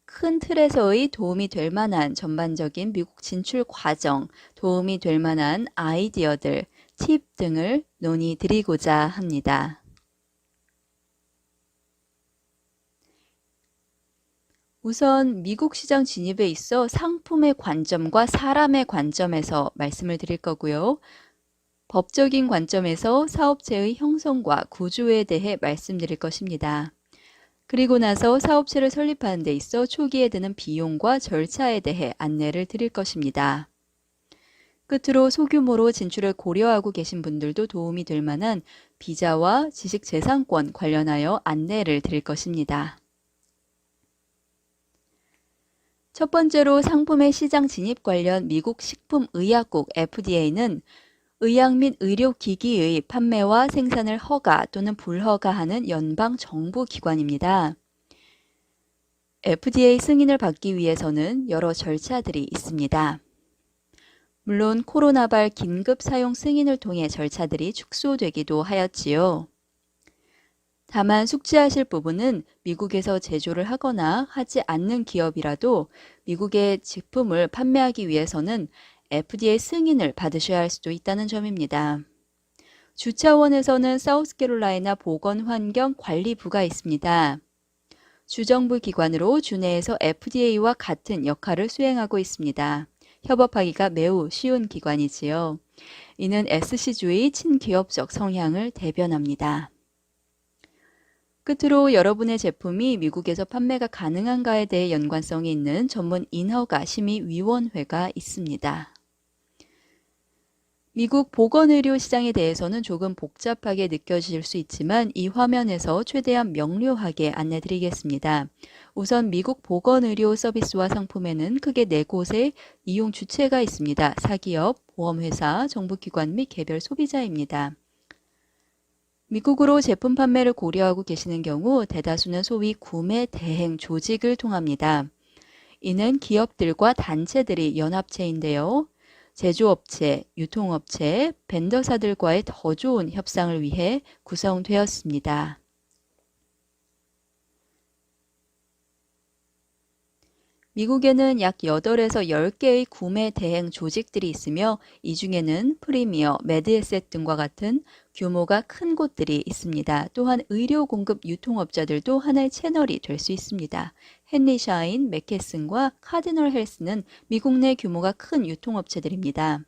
큰 틀에서의 도움이 될 만한 전반적인 미국 진출 과정, 도움이 될 만한 아이디어들, 팁 등을 논의드리고자 합니다. 우선 미국 시장 진입에 있어 상품의 관점과 사람의 관점에서 말씀을 드릴 거고요. 법적인 관점에서 사업체의 형성과 구조에 대해 말씀드릴 것입니다. 그리고 나서 사업체를 설립하는 데 있어 초기에 드는 비용과 절차에 대해 안내를 드릴 것입니다. 끝으로 소규모로 진출을 고려하고 계신 분들도 도움이 될 만한 비자와 지식재산권 관련하여 안내를 드릴 것입니다. 첫 번째로 상품의 시장 진입 관련 미국 식품의약국 FDA는 의약 및 의료기기의 판매와 생산을 허가 또는 불허가하는 연방정부기관입니다. FDA 승인을 받기 위해서는 여러 절차들이 있습니다. 물론 코로나발 긴급 사용 승인을 통해 절차들이 축소되기도 하였지요. 다만 숙지하실 부분은 미국에서 제조를 하거나 하지 않는 기업이라도 미국의 제품을 판매하기 위해서는 FDA 승인을 받으셔야 할 수도 있다는 점입니다. 주 차원에서는 사우스캐롤라이나 보건환경관리부가 있습니다. 주정부 기관으로 주내에서 FDA와 같은 역할을 수행하고 있습니다. 협업하기가 매우 쉬운 기관이지요. 이는 SC주의 친기업적 성향을 대변합니다. 끝으로 여러분의 제품이 미국에서 판매가 가능한가에 대해 연관성이 있는 전문 인허가 심의위원회가 있습니다. 미국 보건의료 시장에 대해서는 조금 복잡하게 느껴지실 수 있지만 이 화면에서 최대한 명료하게 안내드리겠습니다. 우선 미국 보건의료 서비스와 상품에는 크게 4곳의 이용 주체가 있습니다. 사기업, 보험회사, 정부기관 및 개별 소비자입니다. 미국으로 제품 판매를 고려하고 계시는 경우 대다수는 소위 구매 대행 조직을 통합니다. 이는 기업들과 단체들이 연합체인데요. 제조업체, 유통업체, 벤더사들과의 더 좋은 협상을 위해 구성되었습니다. 미국에는 약 8에서 10개의 구매 대행 조직들이 있으며 이 중에는 프리미어, 매드에셋 등과 같은 규모가 큰 곳들이 있습니다. 또한 의료 공급 유통업자들도 하나의 채널이 될 수 있습니다. 헨리 샤인, 맥케슨과 카디널 헬스는 미국 내 규모가 큰 유통업체들입니다.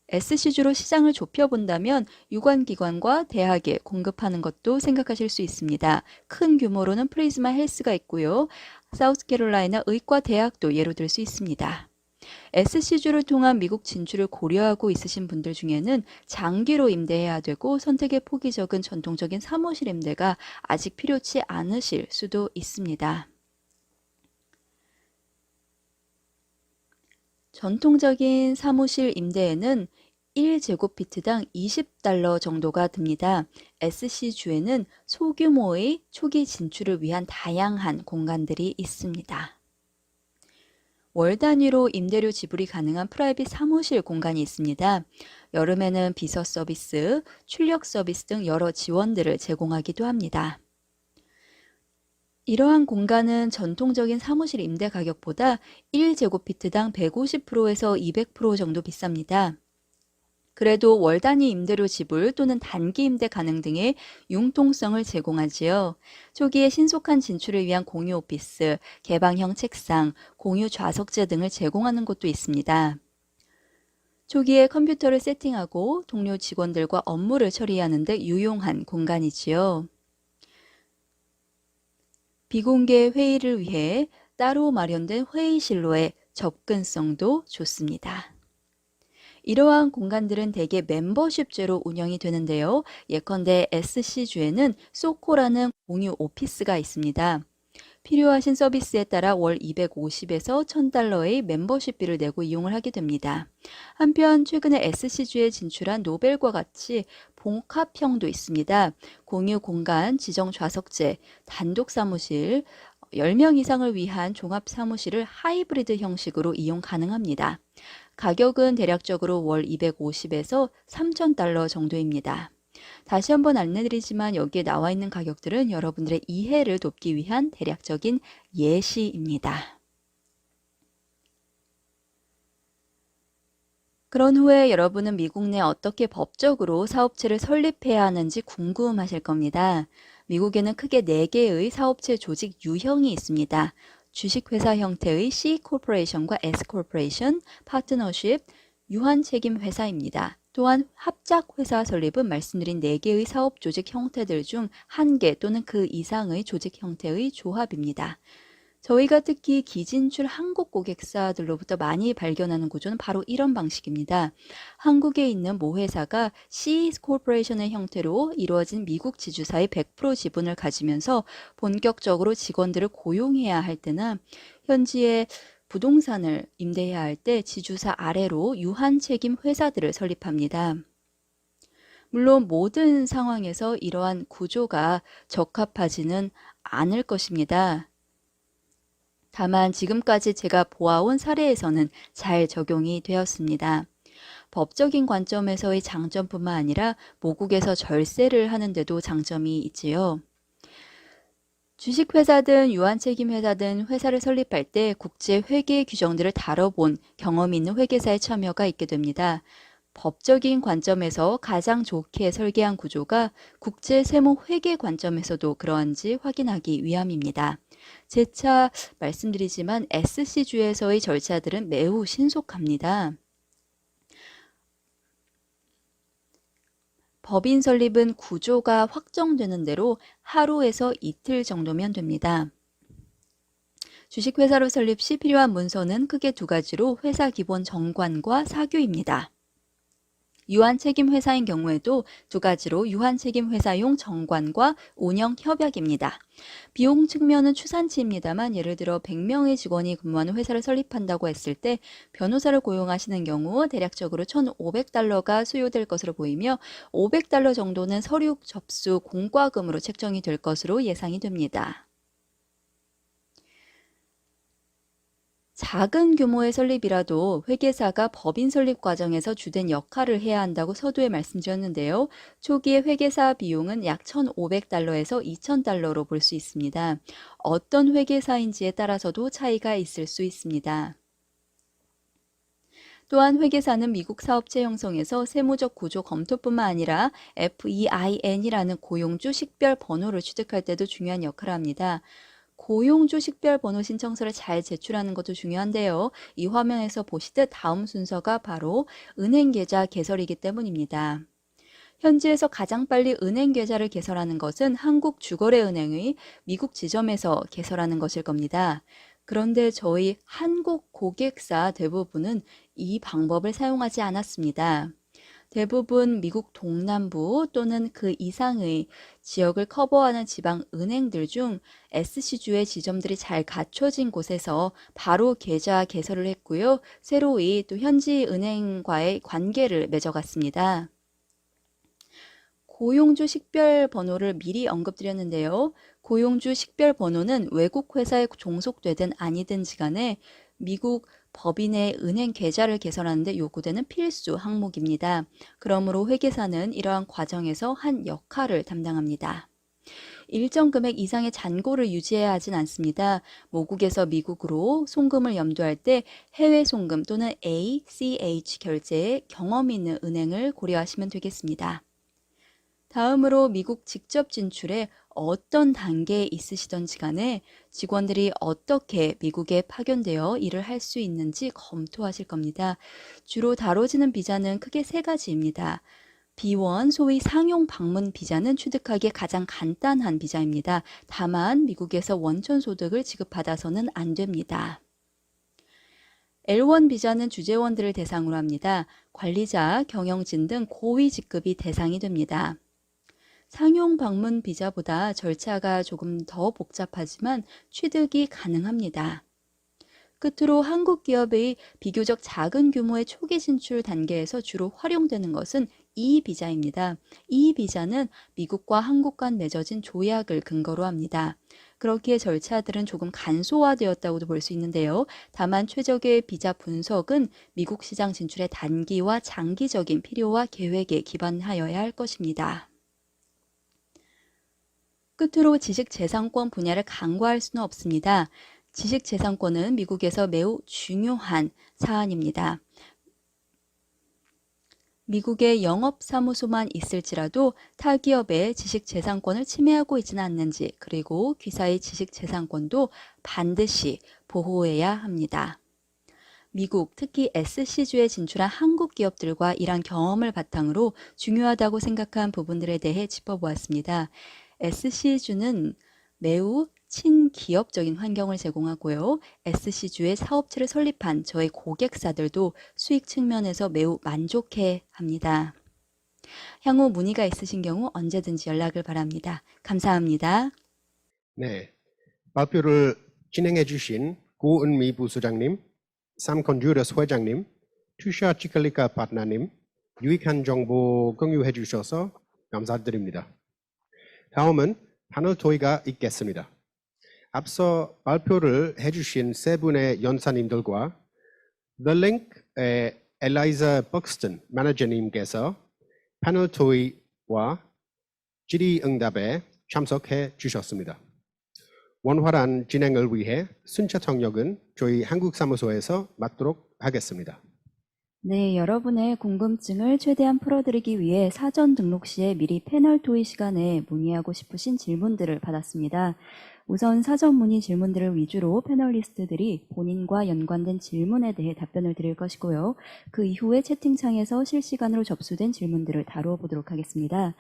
SC주로 시장을 좁혀본다면 유관기관과 대학에 공급하는 것도 생각하실 수 있습니다. 큰 규모로는 프리즈마 헬스가 있고요. 사우스캐롤라이나 의과대학도 예로 들 수 있습니다. SC주를 통한 미국 진출을 고려하고 있으신 분들 중에는 장기로 임대해야 되고 선택의 폭이 적은 전통적인 사무실 임대가 아직 필요치 않으실 수도 있습니다. 전통적인 사무실 임대에는 1제곱피트당 $20 정도가 듭니다. SC주에는 소규모의 초기 진출을 위한 다양한 공간들이 있습니다. 월 단위로 임대료 지불이 가능한 프라이빗 사무실 공간이 있습니다. 여름에는 비서 서비스, 출력 서비스 등 여러 지원들을 제공하기도 합니다. 이러한 공간은 전통적인 사무실 임대 가격보다 1제곱피트당 150%에서 200% 정도 비쌉니다. 그래도 월 단위 임대료 지불 또는 단기 임대 가능 등의 융통성을 제공하지요. 초기에 신속한 진출을 위한 공유 오피스, 개방형 책상, 공유 좌석재 등을 제공하는 곳도 있습니다. 초기에 컴퓨터를 세팅하고 동료 직원들과 업무를 처리하는 데 유용한 공간이지요. 비공개 회의를 위해 따로 마련된 회의실로의 접근성도 좋습니다. 이러한 공간들은 대개 멤버십제로 운영이 되는데요. 예컨대 SC주에는 소코라는 공유 오피스가 있습니다. 필요하신 서비스에 따라 월 250에서 $1,000의 멤버십비를 내고 이용을 하게 됩니다. 한편 최근에 SC주에 진출한 노벨과 같이 복합형도 있습니다. 공유 공간, 지정 좌석제, 단독 사무실, 10명 이상을 위한 종합 사무실을 하이브리드 형식으로 이용 가능합니다. 가격은 대략적으로 월 250에서 $3,000 정도입니다. 다시 한번 안내드리지만 여기에 나와 있는 가격들은 여러분들의 이해를 돕기 위한 대략적인 예시입니다. 그런 후에 여러분은 미국 내 어떻게 법적으로 사업체를 설립해야 하는지 궁금하실 겁니다. 미국에는 크게 4개의 사업체 조직 유형이 있습니다. 주식회사 형태의 C 코퍼레이션과 S 코퍼레이션, 파트너십, 유한 책임 회사입니다. 또한 합작회사 설립은 말씀드린 4개의 사업 조직 형태들 중 1개 또는 그 이상의 조직 형태의 조합입니다. 저희가 특히 기진출 한국 고객사들로부터 많이 발견하는 구조는 바로 이런 방식입니다. 한국에 있는 모 회사가 C 코퍼레이션의 형태로 이루어진 미국 지주사의 100% 지분을 가지면서 본격적으로 직원들을 고용해야 할 때나 현지에 부동산을 임대해야 할 때 지주사 아래로 유한 책임 회사들을 설립합니다. 물론 모든 상황에서 이러한 구조가 적합하지는 않을 것입니다. 다만 지금까지 제가 보아온 사례에서는 잘 적용이 되었습니다. 법적인 관점에서의 장점뿐만 아니라 모국에서 절세를 하는데도 장점이 있지요. 주식회사든 유한책임회사든 회사를 설립할 때 국제회계 규정들을 다뤄본 경험이 있는 회계사의 참여가 있게 됩니다. 법적인 관점에서 가장 좋게 설계한 구조가 국제세무회계 관점에서도 그러한지 확인하기 위함입니다. 재차 말씀드리지만 SC주에서의 절차들은 매우 신속합니다. 법인 설립은 구조가 확정되는 대로 하루에서 이틀 정도면 됩니다. 주식회사로 설립 시 필요한 문서는 크게 2가지로 회사 기본 정관과 사규입니다. 유한책임회사인 경우에도 2가지로 유한책임회사용 정관과 운영협약입니다. 비용 측면은 추산치입니다만 예를 들어 100명의 직원이 근무하는 회사를 설립한다고 했을 때 변호사를 고용하시는 경우 대략적으로 $1,500가 수요될 것으로 보이며 $500 정도는 서류 접수 공과금으로 책정이 될 것으로 예상이 됩니다. 작은 규모의 설립이라도 회계사가 법인 설립 과정에서 주된 역할을 해야 한다고 서두에 말씀드렸는데요. 초기의 회계사 비용은 약 $1,500에서 $2,000로 볼 수 있습니다. 어떤 회계사인지에 따라서도 차이가 있을 수 있습니다. 또한 회계사는 미국 사업체 형성에서 세무적 구조 검토뿐만 아니라 FEIN이라는 고용주 식별 번호를 취득할 때도 중요한 역할을 합니다. 고용주 식별 번호 신청서를 잘 제출하는 것도 중요한데요. 이 화면에서 보시듯 다음 순서가 바로 은행 계좌 개설이기 때문입니다. 현지에서 가장 빨리 은행 계좌를 개설하는 것은 한국주거래은행의 미국 지점에서 개설하는 것일 겁니다. 그런데 저희 한국 고객사 대부분은 이 방법을 사용하지 않았습니다. 대부분 미국 동남부 또는 그 이상의 지역을 커버하는 지방 은행들 중 SC주의 지점들이 잘 갖춰진 곳에서 바로 계좌 개설을 했고요. 새로이 또 현지 은행과의 관계를 맺어갔습니다. 고용주 식별 번호를 미리 언급드렸는데요. 고용주 식별 번호는 외국 회사에 종속되든 아니든지 간에 미국 법인의 은행 계좌를 개설하는 데 요구되는 필수 항목입니다. 그러므로 회계사는 이러한 과정에서 한 역할을 담당합니다. 일정 금액 이상의 잔고를 유지해야 하진 않습니다. 모국에서 미국으로 송금을 염두할 때 해외 송금 또는 ACH 결제에 경험이 있는 은행을 고려하시면 되겠습니다. 다음으로 미국 직접 진출에 어떤 단계에 있으시던지 간에 직원들이 어떻게 미국에 파견되어 일을 할 수 있는지 검토하실 겁니다. 주로 다뤄지는 비자는 크게 세 가지입니다. B1, 소위 상용 방문 비자는 취득하기 가장 간단한 비자입니다. 다만 미국에서 원천 소득을 지급받아서는 안 됩니다. L1 비자는 주재원들을 대상으로 합니다. 관리자, 경영진 등 고위 직급이 대상이 됩니다. 상용 방문 비자보다 절차가 조금 더 복잡하지만 취득이 가능합니다. 끝으로 한국 기업의 비교적 작은 규모의 초기 진출 단계에서 주로 활용되는 것은 이 비자입니다. 이 비자는 미국과 한국 간 맺어진 조약을 근거로 합니다. 그렇기에 절차들은 조금 간소화되었다고도 볼 수 있는데요. 다만 최적의 비자 분석은 미국 시장 진출의 단기와 장기적인 필요와 계획에 기반하여야 할 것입니다. 끝으로 지식재산권 분야를 간과할 수는 없습니다. 지식재산권은 미국에서 매우 중요한 사안입니다. 미국의 영업사무소만 있을지라도 타 기업의 지식재산권을 침해하고 있지는 않는지, 그리고 귀사의 지식재산권도 반드시 보호해야 합니다. 미국, 특히 SC주에 진출한 한국 기업들과 이란 경험을 바탕으로 중요하다고 생각한 부분들에 대해 짚어보았습니다. SC주는 매우 친기업적인 환경을 제공하고요. SC주의 사업체를 설립한 저희 고객사들도 수익 측면에서 매우 만족해 합니다. 향후 문의가 있으신 경우 언제든지 연락을 바랍니다. 감사합니다. 네, 발표를 진행해 주신 고은미 부소장님, 삼컨듀러스 회장님, 투샤 치클리카 파트너님, 유익한 정보 공유해 주셔서 감사드립니다. 다음은 패널 토의가 있겠습니다. 앞서 발표를 해주신 세 분의 연사님들과 The Link의 엘라이자 벅스턴 매니저님께서 패널 토의와 질의응답에 참석해 주셨습니다. 원활한 진행을 위해 순차 통역은 저희 한국사무소에서 맡도록 하겠습니다. 네, 여러분의 궁금증을 최대한 풀어드리기 위해 사전 등록 시에 미리 패널 토의 시간에 문의하고 싶으신 질문들을 받았습니다. 우선 사전 문의 질문들을 위주로 패널리스트들이 본인과 연관된 질문에 대해 답변을 드릴 것이고요. 그 이후에 채팅창에서 실시간으로 접수된 질문들을 다루어 보도록 하겠습니다.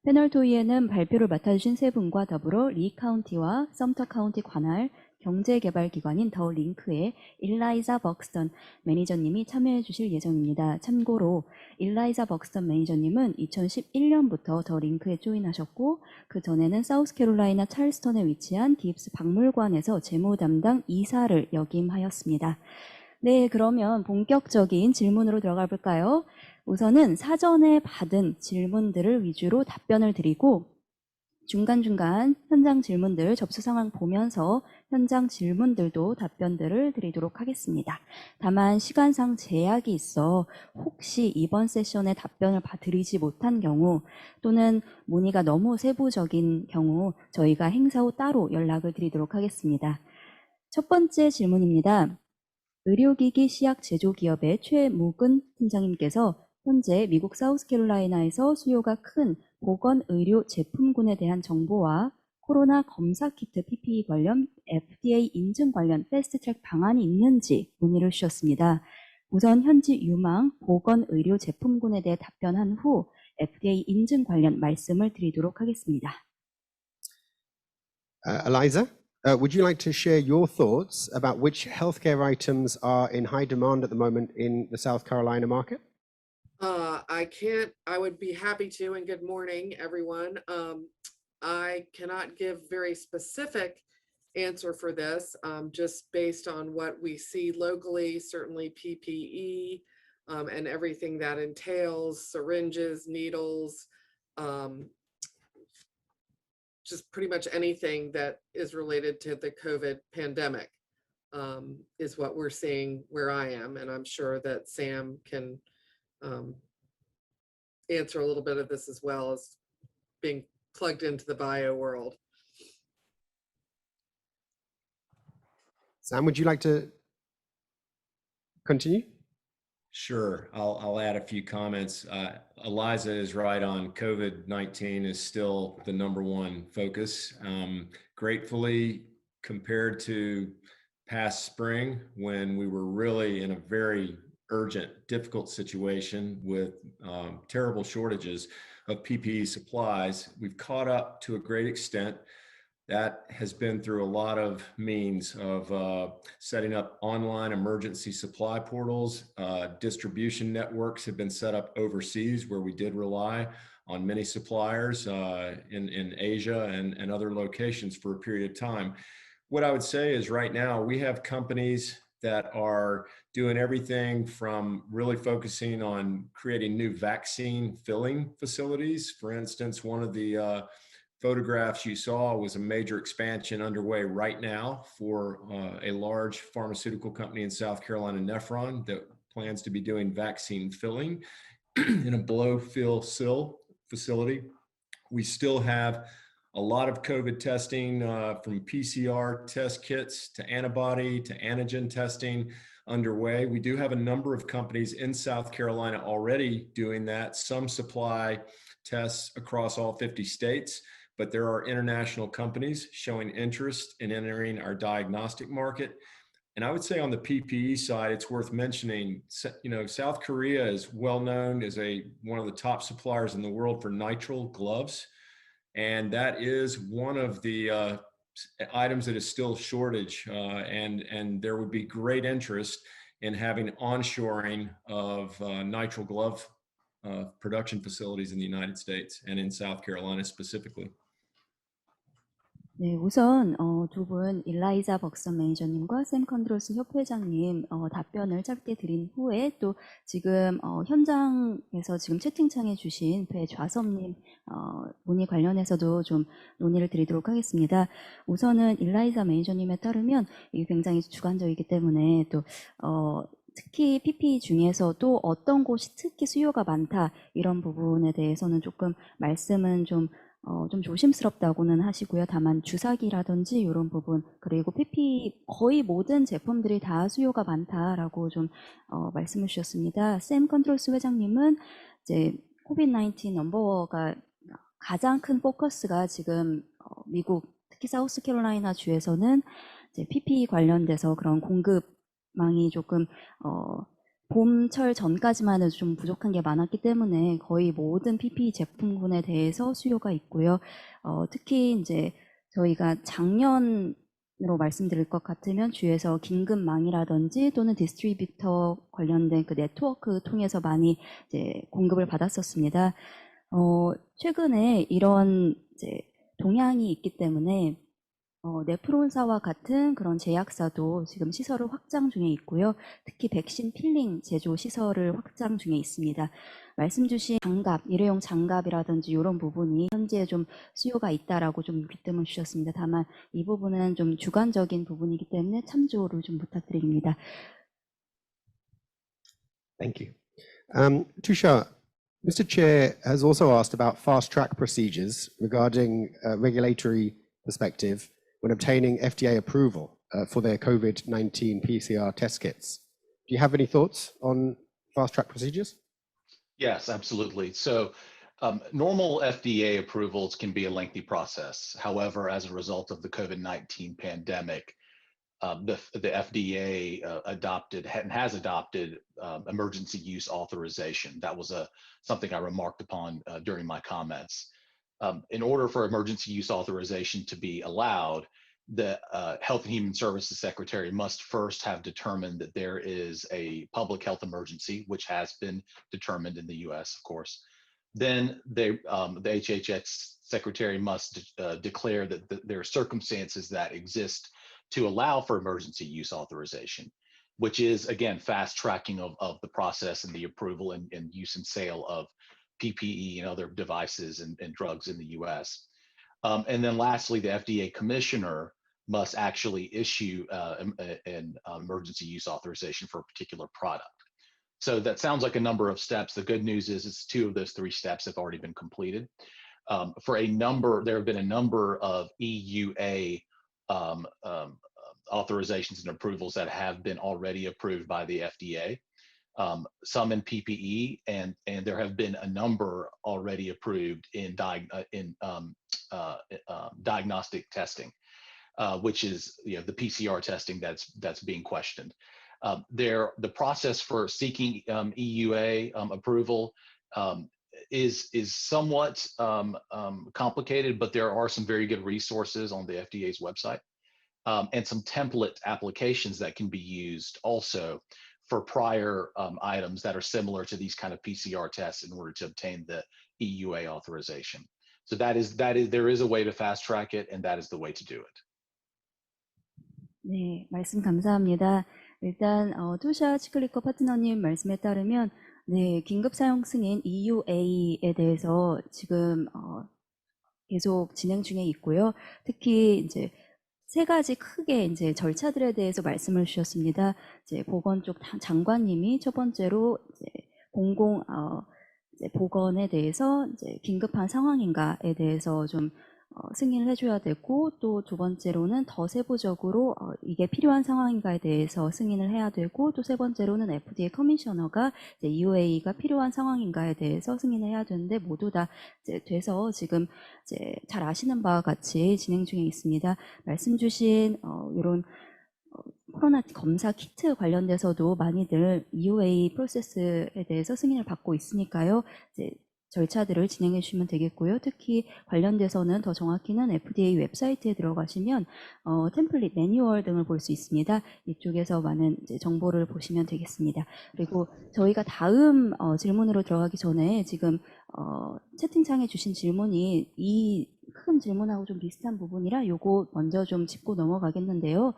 패널 토의에는 발표를 맡아주신 세 분과 더불어 리 카운티와 썸터 카운티 관할 경제개발기관인 더 링크의 일라이자 벅스턴 매니저님이 참여해 주실 예정입니다. 참고로 일라이자 벅스턴 매니저님은 2011년부터 더 링크에 조인하셨고 그 전에는 사우스캐롤라이나 찰스턴에 위치한 깁스 박물관에서 재무 담당 이사를 역임하였습니다. 네, 그러면 본격적인 질문으로 들어가 볼까요? 우선은 사전에 받은 질문들을 위주로 답변을 드리고 중간중간 현장 질문들 접수 상황 보면서 현장 질문들도 답변들을 드리도록 하겠습니다. 다만 시간상 제약이 있어 혹시 이번 세션에 답변을 드리지 못한 경우 또는 문의가 너무 세부적인 경우 저희가 행사 후 따로 연락을 드리도록 하겠습니다. 첫 번째 질문입니다. 의료기기 시약 제조기업의 최무근 팀장님께서 현재 미국 사우스캐롤라이나에서 수요가 큰 보건의료 제품군에 대한 정보와 코로나 검사 키트 PPE 관련 FDA 인증 관련 패스트트랙 방안이 있는지 문의를 주셨습니다. 우선 현지 유망 보건의료 제품군에 대해 답변한 후 FDA 인증 관련 말씀을 드리도록 하겠습니다. Eliza, would you like to share your thoughts about which healthcare items are in high demand at the moment in the South Carolina market? I would be happy to, and good morning, everyone. I cannot give very specific answer for this, just based on what we see locally, certainly PPE, and everything that entails, syringes, needles, just pretty much anything that is related to the COVID pandemic. is what we're seeing where I am. And I'm sure that Sam can answer a little bit of this as well as being plugged into the bio world. Sam, would you like to continue? Sure, I'll add a few comments. Eliza is right on. COVID-19 is still the #1 focus. Gratefully, compared to past spring, when we were really in a very urgent, difficult situation with terrible shortages of PPE supplies, we've caught up to a great extent. That has been through a lot of means of setting up online emergency supply portals. Distribution networks have been set up overseas where we did rely on many suppliers in Asia and other locations for a period of time. What I would say is right now we have companies that are doing everything from really focusing on creating new vaccine filling facilities. For instance, one of the photographs you saw was a major expansion underway right now for a large pharmaceutical company in South Carolina, Nephron, that plans to be doing vaccine filling in a blow fill seal facility. We still have a lot of COVID testing from PCR test kits to antibody to antigen testing underway. We do have a number of companies in South Carolina already doing that, some supply tests across all 50 states. But there are international companies showing interest in entering our diagnostic market. And I would say on the PPE side, it's worth mentioning, South Korea is well known as one of the top suppliers in the world for nitrile gloves. And that is one of the items that is still shortage. And there would be great interest in having onshoring of nitrile glove production facilities in the United States and in South Carolina specifically. 네, 우선 두 분 일라이자 벅선 매니저님과 샘 컨드로스 협회장님 답변을 짧게 드린 후에 또 지금 현장에서 지금 채팅창에 주신 배좌섭님 문의 관련해서도 좀 논의를 드리도록 하겠습니다. 우선은 일라이자 매니저님에 따르면 이게 굉장히 주관적이기 때문에 또 특히 PPE 중에서도 어떤 곳이 특히 수요가 많다 이런 부분에 대해서는 조금 말씀은 좀 조심스럽다고는 하시고요. 다만 주사기라든지 이런 부분 그리고 PPE 거의 모든 제품들이 다 수요가 많다라고 좀 말씀을 주셨습니다. 샘 컨트롤스 회장님은 이제 코비드-19 넘버가 가장 큰 포커스가 지금 미국 특히 사우스캐롤라이나 주에서는 이제 PPE 관련돼서 그런 공급망이 조금 봄철 전까지만 해도 좀 부족한 게 많았기 때문에 거의 모든 PPE 제품군에 대해서 수요가 있고요. 특히 이제 저희가 작년으로 말씀드릴 것 같으면 주에서 긴급망이라든지 또는 디스트리뷰터 관련된 그 네트워크 통해서 많이 이제 공급을 받았었습니다. 최근에 이런 이제 동향이 있기 때문에 네프론사와 같은 그런 제약사도 지금 시설을 확장 중에 있고요. 특히 백신 필링 제조 시설을 확장 중에 있습니다. 말씀 주신 장갑, 일회용 장갑이라든지 이런 부분이 현재 좀 수요가 있다라고 좀 귀뜸을 주셨습니다. 다만 이 부분은 좀 주관적인 부분이기 때문에 참조를 좀 부탁드립니다. Thank you. Tusha, Mr. Chair has also asked about fast-track procedures regarding regulatory perspective when obtaining FDA approval for their COVID-19 PCR test kits. Do you have any thoughts on fast-track procedures? Yes, absolutely. So normal FDA approvals can be a lengthy process. However, as a result of the COVID-19 pandemic, the FDA adopted and has adopted emergency use authorization. That was something I remarked upon during my comments. In order for emergency use authorization to be allowed, the Health and Human Services Secretary must first have determined that there is a public health emergency, which has been determined in the US, of course. Then the HHS Secretary must declare that there are circumstances that exist to allow for emergency use authorization, which is, again, fast tracking of the process and the approval and use and sale of PPE and other devices and drugs in the US. And then lastly, the FDA commissioner must actually issue an emergency use authorization for a particular product. So that sounds like a number of steps. The good news is it's 2 of those 3 steps have already been completed. There have been a number of EUA authorizations and approvals that have been already approved by the FDA. Some in PPE, and there have been a number already approved in diagnostic testing, which is the PCR testing that's being questioned. The process for seeking EUA approval is somewhat complicated, but there are some very good resources on the FDA's website, and some template applications that can be used also for prior items that are similar to these kind of PCR tests in order to obtain the EUA authorization. So there is a way to fast track it, and that is the way to do it. 네, 말씀 감사합니다. 일단 투샤 치클리커 파트너님 말씀에 따르면 네, 긴급 사용 승인 EUA에 대해서 지금 계속 진행 중에 있고요. 특히 이제 3가지 크게 이제 절차들에 대해서 말씀을 주셨습니다. 이제 보건 쪽 장관님이 첫 번째로 이제 이제 보건에 대해서 이제 긴급한 상황인가에 대해서 좀 승인을 해줘야 되고, 또 2번째로는 더 세부적으로 이게 필요한 상황인가에 대해서 승인을 해야 되고, 또 3번째로는 FDA 커미셔너가 이제 EUA가 필요한 상황인가에 대해서 승인을 해야 되는데, 모두 다 이제 돼서 지금 이제 잘 아시는 바와 같이 진행 중에 있습니다. 말씀 주신 이런 코로나 검사 키트 관련돼서도 많이들 EUA 프로세스에 대해서 승인을 받고 있으니까요. 이제 절차들을 진행해 주시면 되겠고요. 특히 관련돼서는 더 정확히는 FDA 웹사이트에 들어가시면 템플릿, 매뉴얼 등을 볼 수 있습니다. 이쪽에서 많은 이제 정보를 보시면 되겠습니다. 그리고 저희가 다음 질문으로 들어가기 전에 지금 채팅창에 주신 질문이 이 큰 질문하고 좀 비슷한 부분이라 요거 먼저 좀 짚고 넘어가겠는데요.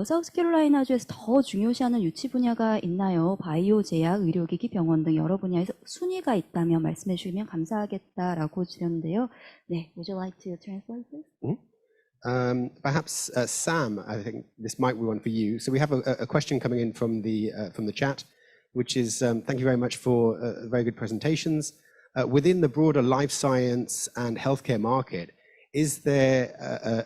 사우스캐롤라이나주에서 더 중요시하는 유치 분야가 있나요? 바이오, 제약, 의료기기, 병원 등 여러 분야에서 순위가 있다면 말씀해 주시면 감사하겠다라고 주셨는데요. 네, would you like to translate this? Perhaps Sam, I think this might be one for you. So we have a question coming in from the chat, which is thank you very much for very good presentations. Within the broader life science and healthcare market, is there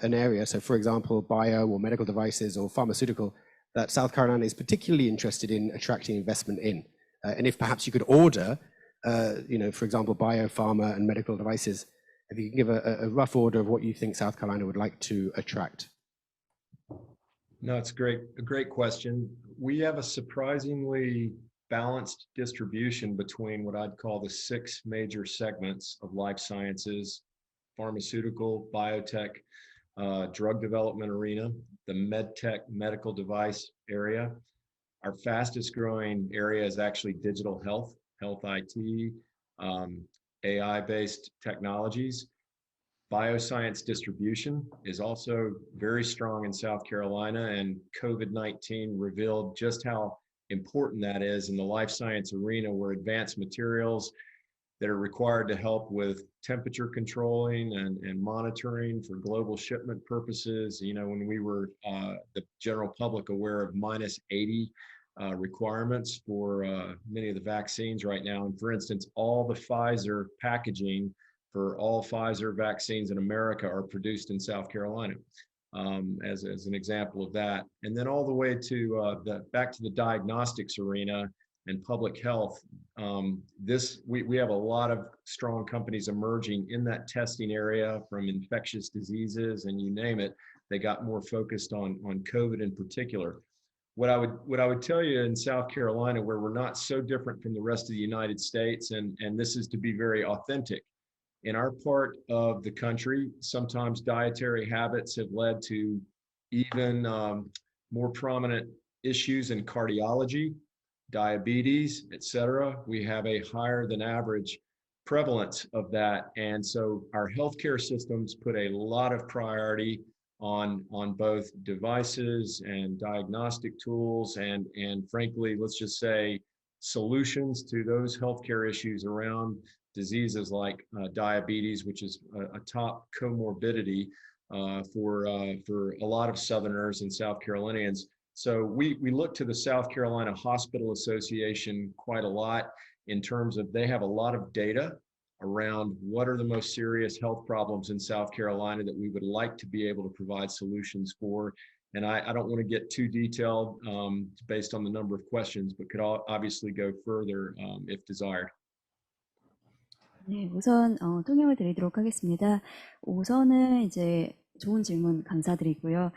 an area, so for example, bio or medical devices or pharmaceutical, that South Carolina is particularly interested in attracting investment in? And if perhaps you could order, for example, biopharma and medical devices, if you can give a rough order of what you think South Carolina would like to attract. No, it's a great question. We have a surprisingly balanced distribution between what I'd call the 6 major segments of life sciences: pharmaceutical, biotech, drug development arena, the medtech, medical device area. Our fastest growing area is actually digital health IT, AI-based technologies. Bioscience distribution is also very strong in South Carolina, and COVID-19 revealed just how important that is in the life science arena, where advanced materials that are required to help with temperature controlling and monitoring for global shipment purposes. When we were the general public aware of -80 requirements for many of the vaccines right now. And for instance, all the Pfizer packaging for all Pfizer vaccines in America are produced in South Carolina, as an example of that. And then all the way to back to the diagnostics arena and public health. We have a lot of strong companies emerging in that testing area, from infectious diseases and you name it. They got more focused on COVID in particular. What I would tell you in South Carolina, where we're not so different from the rest of the United States, and this is to be very authentic, in our part of the country, sometimes dietary habits have led to even more prominent issues in cardiology, diabetes, etc. We have a higher than average prevalence of that. And so our healthcare systems put a lot of priority on both devices and diagnostic tools and frankly, let's just say, solutions to those healthcare issues around diseases like diabetes, which is a top comorbidity for a lot of Southerners and South Carolinians. So we look to the South Carolina Hospital Association quite a lot in terms of they have a lot of data around what are the most serious health problems in South Carolina that we would like to be able to provide solutions for. And I don't want to get too detailed based on the number of questions, but could obviously go further if desired. 네, 우선 통역을 드리도록 하겠습니다. 우선은 이제 좋은 질문 감사드리고요.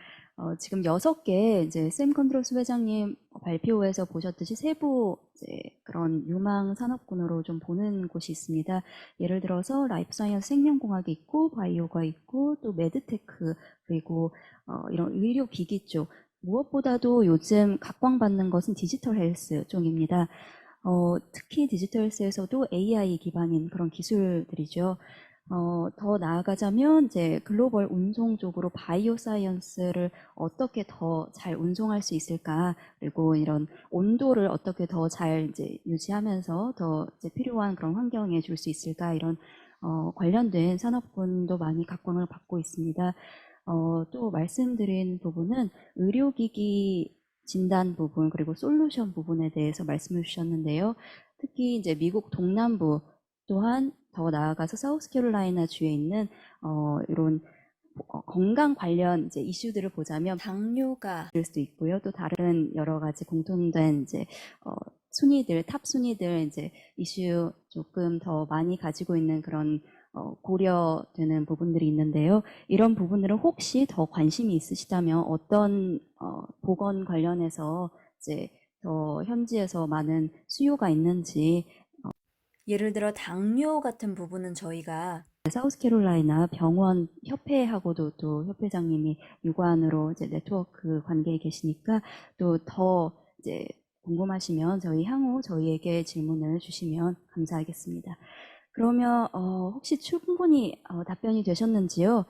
지금 6개 이제 샘 컨트롤스 회장님 발표에서 보셨듯이 세부 이제 그런 유망 산업군으로 좀 보는 곳이 있습니다. 예를 들어서 라이프 사이언스 생명공학이 있고 바이오가 있고 또 메드테크 그리고 이런 의료 기기 쪽 무엇보다도 요즘 각광받는 것은 디지털 헬스 쪽입니다. 특히 디지털 헬스에서도 AI 기반인 그런 기술들이죠. 더 나아가자면 이제 글로벌 운송 쪽으로 바이오 사이언스를 어떻게 더 잘 운송할 수 있을까, 그리고 이런 온도를 어떻게 더 잘 이제 유지하면서 더 이제 필요한 그런 환경에 줄 수 있을까, 이런 관련된 산업군도 많이 각광을 받고 있습니다. 또 말씀드린 부분은 의료기기 진단 부분 그리고 솔루션 부분에 대해서 말씀을 주셨는데요. 특히 이제 미국 동남부 또한 더 나아가서 사우스캐롤라이나 주에 있는 이런 건강 관련 이제 이슈들을 보자면 당뇨가 될 수도 있고요. 또 다른 여러 가지 공통된 이제 순위들, 탑 순위들 이제 이슈 조금 더 많이 가지고 있는 그런 고려되는 부분들이 있는데요. 이런 부분들은 혹시 더 관심이 있으시다면 어떤 보건 관련해서 이제 더 현지에서 많은 수요가 있는지 예를 들어 당뇨 같은 부분은 저희가 사우스캐롤라이나 병원 협회하고도 또 협회장님이 유관으로 이제 네트워크 관계에 계시니까 또 더 이제 궁금하시면 향후 저희에게 질문을 주시면 감사하겠습니다. 그러면 혹시 충분히 답변이 되셨는지요?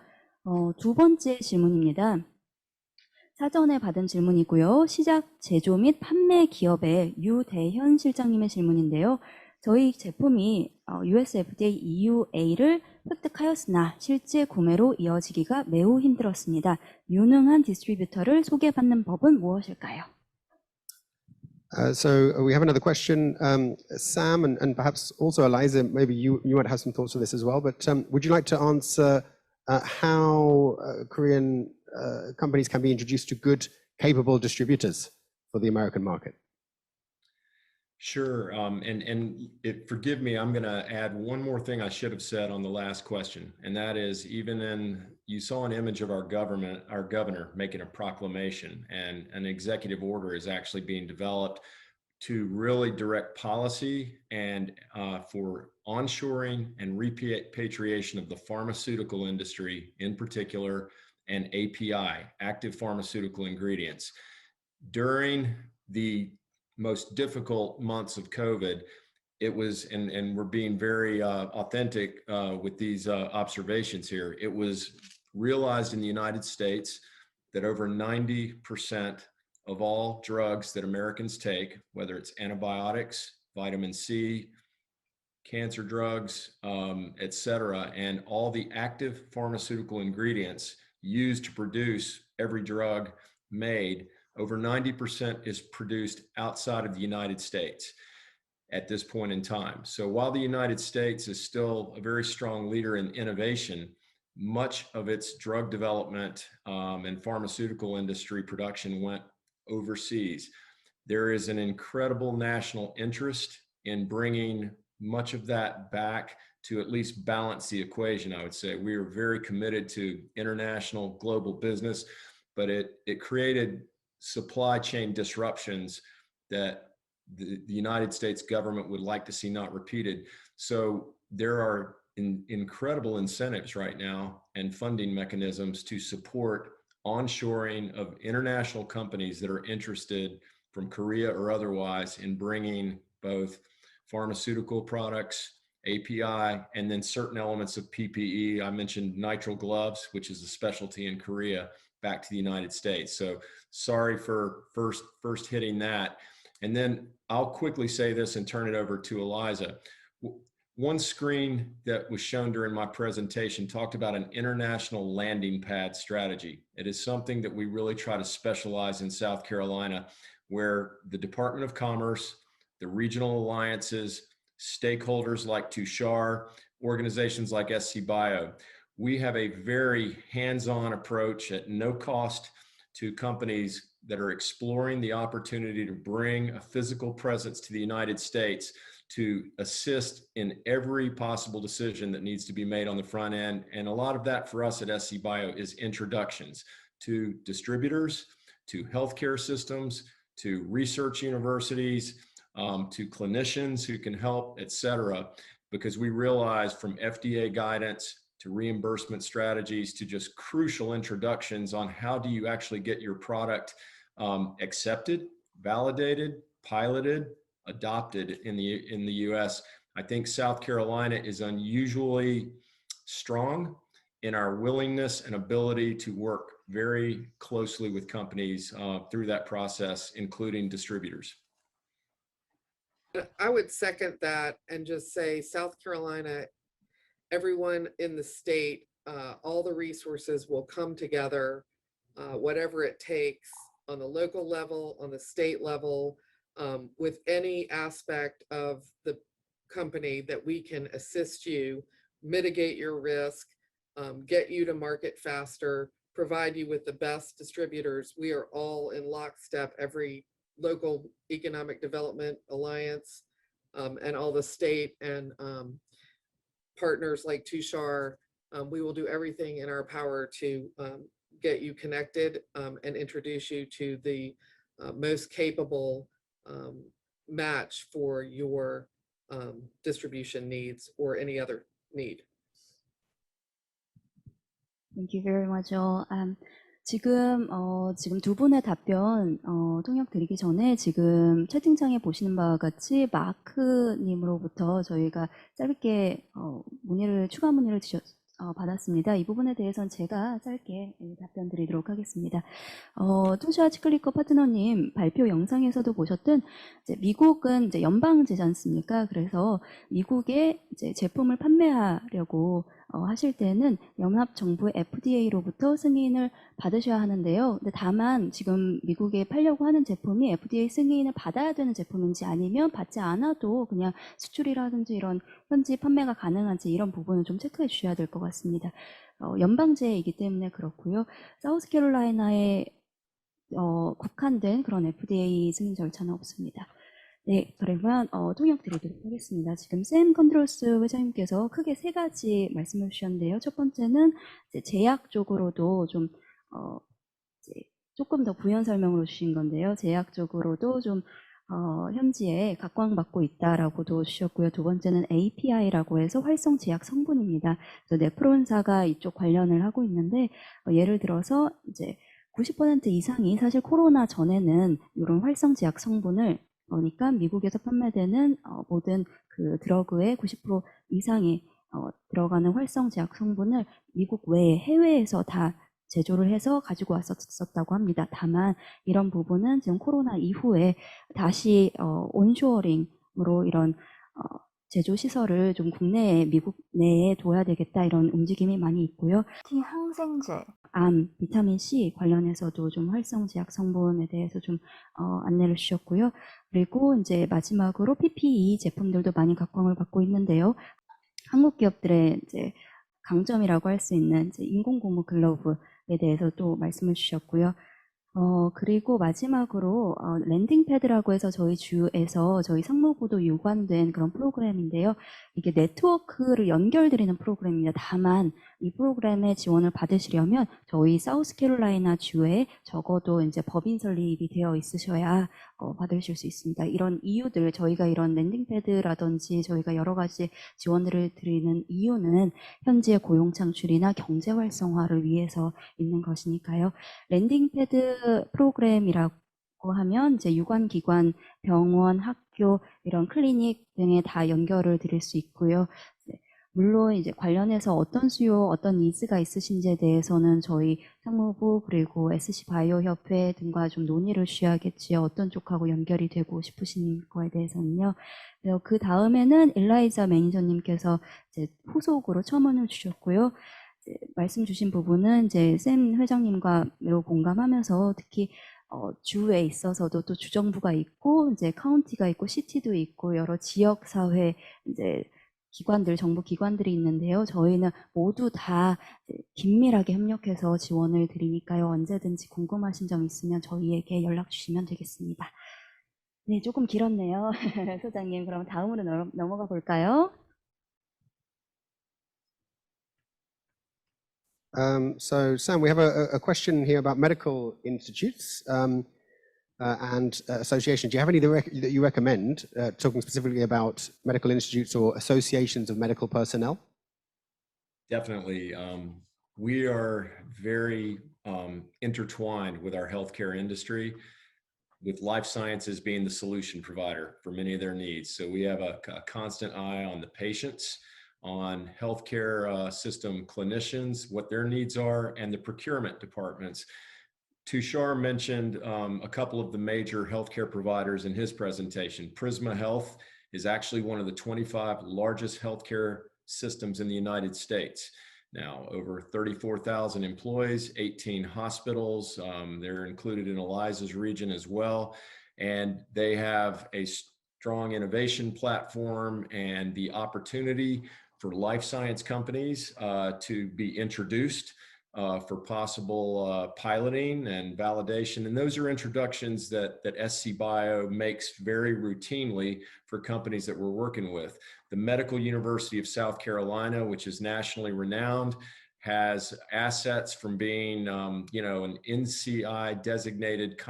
두 번째 질문입니다. 사전에 받은 질문이고요. 시작 제조 및 판매 기업의 유대현 실장님의 질문인데요. 저희 제품이 US FDA EUA를 획득하였으나 실제 구매로 이어지기가 매우 힘들었습니다. 유능한 디스트리뷰터를 소개받는 법은 무엇일까요? So we have another question. Sam and perhaps also Eliza, maybe you might have some thoughts on this as well, but would you like to answer how Korean companies can be introduced to good, capable distributors for the American market? Sure. Forgive me, I'm going to add one more thing I should have said on the last question. And that is, you saw an image of our governor making a proclamation, and an executive order is actually being developed to really direct policy and for onshoring and repatriation of the pharmaceutical industry in particular, and API, active pharmaceutical ingredients. During the most difficult months of COVID, it was, and we're being very authentic with these observations here, it was realized in the United States that over 90% of all drugs that Americans take, whether it's antibiotics, vitamin C, cancer drugs, et cetera, and all the active pharmaceutical ingredients used to produce every drug made, over 90% is produced outside of the United States at this point in time. So while the United States is still a very strong leader in innovation, much of its drug development and pharmaceutical industry production went overseas. There is an incredible national interest in bringing much of that back to at least balance the equation, I would say. We are very committed to international global business, but it created supply chain disruptions that the United States government would like to see not repeated. So there are incredible incentives right now and funding mechanisms to support onshoring of international companies that are interested from Korea or otherwise in bringing both pharmaceutical products, API, and then certain elements of PPE. I mentioned nitrile gloves, which is a specialty in Korea, back to the United States. So sorry for first hitting that. And then I'll quickly say this and turn it over to Eliza. one screen that was shown during my presentation talked about an international landing pad strategy. It is something that we really try to specialize in South Carolina, where the Department of Commerce, the regional alliances, stakeholders like Tushar, organizations like SC Bio, we have a very hands-on approach at no cost to companies that are exploring the opportunity to bring a physical presence to the United States to assist in every possible decision that needs to be made on the front end. And a lot of that for us at SC Bio is introductions to distributors, to healthcare systems, to research universities, to clinicians who can help, et cetera, because we realize from FDA guidance to reimbursement strategies to just crucial introductions on how do you actually get your product accepted, validated, piloted, adopted in the US. I think South Carolina is unusually strong in our willingness and ability to work very closely with companies through that process, including distributors. I would second that and just say South Carolina, everyone in the state, all the resources will come together, whatever it takes on the local level, on the state level, with any aspect of the company that we can assist you, mitigate your risk, get you to market faster, provide you with the best distributors. We are all in lockstep, every local economic development alliance, and all the state and partners like Tushar. We will do everything in our power to get you connected and introduce you to the most capable match for your distribution needs or any other need. Thank you very much. 지금 두 분의 답변 통역 드리기 전에 지금 채팅창에 보시는 바와 같이 마크님으로부터 저희가 짧게 추가 문의를 받았습니다. 이 부분에 대해서는 제가 짧게 답변 드리도록 하겠습니다. 투샤 치클리커 파트너님 발표 영상에서도 보셨던 미국은 연방제지 않습니까? 그래서 미국에 제품을 판매하려고 하실 때는 연합정부 FDA로부터 승인을 받으셔야 하는데요. 근데 다만 지금 미국에 팔려고 하는 제품이 FDA 승인을 받아야 되는 제품인지 아니면 받지 않아도 그냥 수출이라든지 이런 현지 판매가 가능한지 이런 부분을 좀 체크해 주셔야 될 것 같습니다. 연방제이기 때문에 그렇고요. 사우스캐롤라이나에 국한된 그런 FDA 승인 절차는 없습니다. 네, 그러면 통역 드리도록 하겠습니다. 지금 샘 컨드로스 회장님께서 크게 세 가지 말씀을 주셨는데요. 첫 번째는 제약 쪽으로도 좀 조금 더 부연 설명으로 주신 건데요. 제약 쪽으로도 좀 현지에 각광받고 있다라고도 주셨고요. 두 번째는 API라고 해서 활성 제약 성분입니다. 그래서 네프론사가 이쪽 관련을 하고 있는데 예를 들어서 이제 90% 이상이 사실 코로나 전에는 이런 활성 제약 성분을 그러니까 미국에서 판매되는 모든 그 드러그의 90% 이상이 들어가는 활성 제약 성분을 미국 외에 해외에서 다 제조를 해서 가지고 왔었다고 합니다. 다만 이런 부분은 지금 코로나 이후에 다시 온쇼어링으로 이런 제조 시설을 좀 국내에 미국 내에 둬야 되겠다 이런 움직임이 많이 있고요. 특히 항생제, 암, 비타민 C 관련해서도 좀 활성 제약 성분에 대해서 좀 안내를 주셨고요. 그리고 이제 마지막으로 PPE 제품들도 많이 각광을 받고 있는데요. 한국 기업들의 이제 강점이라고 할 수 있는 이제 인공고무 글러브에 대해서 또 말씀을 주셨고요. 그리고 마지막으로 랜딩 패드라고 해서 저희 주에서 저희 상무부도 유관된 그런 프로그램인데요. 이게 네트워크를 연결드리는 프로그램입니다. 다만 이 프로그램에 지원을 받으시려면 저희 사우스캐롤라이나 주에 적어도 이제 법인 설립이 되어 있으셔야 받으실 수 있습니다. 이런 이유들 저희가 이런 랜딩 패드라든지 저희가 여러 가지 지원을 드리는 이유는 현지의 고용 창출이나 경제 활성화를 위해서 있는 것이니까요. 랜딩 패드 프로그램이라고 하면 이제 유관기관, 병원, 학교 이런 클리닉 등에 다 연결을 드릴 수 있고요. 물론 이제 관련해서 어떤 수요, 어떤 니즈가 있으신지에 대해서는 저희 상무부 그리고 SC 바이오 협회 등과 좀 논의를 주셔야겠지요. 어떤 쪽하고 연결이 되고 싶으신 거에 대해서는요. 그리고 그 다음에는 일라이자 매니저님께서 이제 후속으로 첨언을 주셨고요. 이제 말씀 주신 부분은 이제 샘 회장님과 매우 공감하면서 특히 주에 있어서도 또 주정부가 있고 이제 카운티가 있고 시티도 있고 여러 지역 사회 이제 기관들, 정부 기관들이 있는데요. 저희는 모두 다 긴밀하게 협력해서 지원을 드리니까요. 언제든지 궁금하신 점 있으면 저희에게 연락 주시면 되겠습니다. 네, 조금 길었네요. 소장님, 그럼 다음으로 넘어가 볼까요? So Sam, we have a question here about medical institutes and associations. Do you have any that you recommend, talking specifically about medical institutes or associations of medical personnel? Definitely. We are very intertwined with our healthcare industry, with life sciences being the solution provider for many of their needs. So we have a constant eye on the patients, on healthcare system clinicians, what their needs are, and the procurement departments. Tushar mentioned a couple of the major healthcare providers in his presentation. Prisma Health is actually one of the 25 largest healthcare systems in the United States. Now, over 34,000 employees, 18 hospitals. They're included in Eliza's region as well. And they have a strong innovation platform and the opportunity for life science companies to be introduced for possible piloting and validation. And those are introductions that SC Bio makes very routinely for companies that we're working with. The Medical University of South Carolina, which is nationally renowned, has assets from being, an NCI designated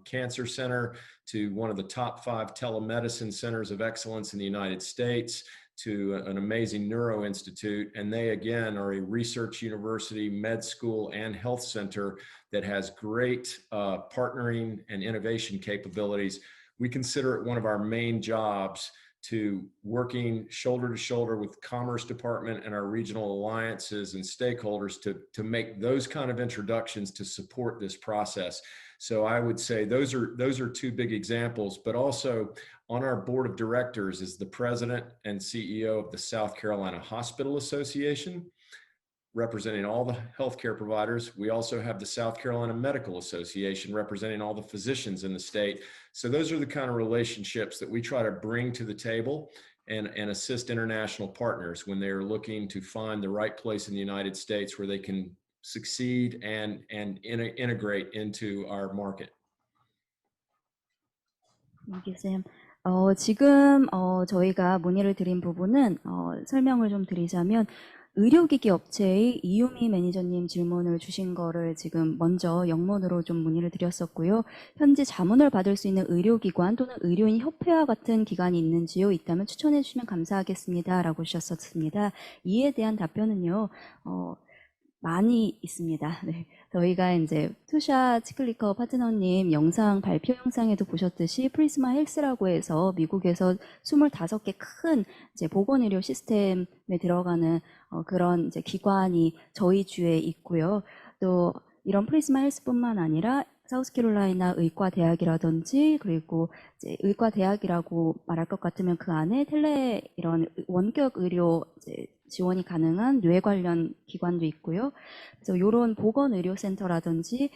cancer center to one of the top 5 telemedicine centers of excellence in the United States, to an amazing neuro institute. And they, again, are a research university, med school, and health center that has great partnering and innovation capabilities. We consider it one of our main jobs to working shoulder to shoulder with Commerce Department and our regional alliances and stakeholders to make those kind of introductions to support this process. So I would say those are 2 big examples, but also on our board of directors is the president and CEO of the South Carolina Hospital Association, representing all the healthcare providers. We also have the South Carolina Medical Association representing all the physicians in the state. So those are the kind of relationships that we try to bring to the table and assist international partners when they're looking to find the right place in the United States where they can succeed and integrate into our market. Thank you, Sam. 지금 저희가 문의를 드린 부분은 설명을 좀 드리자면 의료기기 업체의 이유미 매니저님 질문을 주신 거를 지금 먼저 영문으로 좀 문의를 드렸었고요. 현재 자문을 받을 수 있는 의료기관 또는 의료인 협회와 같은 기관이 있는지요? 있다면 추천해 주시면 감사하겠습니다. 라고 주셨었습니다. 이에 대한 답변은요. 많이 있습니다. 네. 저희가 이제 투샤 치클리커 파트너님 영상 발표 영상에도 보셨듯이 프리스마 헬스라고 해서 미국에서 25개 큰 이제 보건의료 시스템에 들어가는 그런 이제 기관이 저희 주에 있고요. 또 이런 프리스마 헬스뿐만 아니라 사우스캐롤라이나 의과대학이라든지 그리고 이제 의과대학이라고 말할 것 같으면 그 안에 텔레 이런 원격 의료 이제 지원이 가능한 뇌 관련 기관도 있고요. 그래서 이런 보건의료센터라든지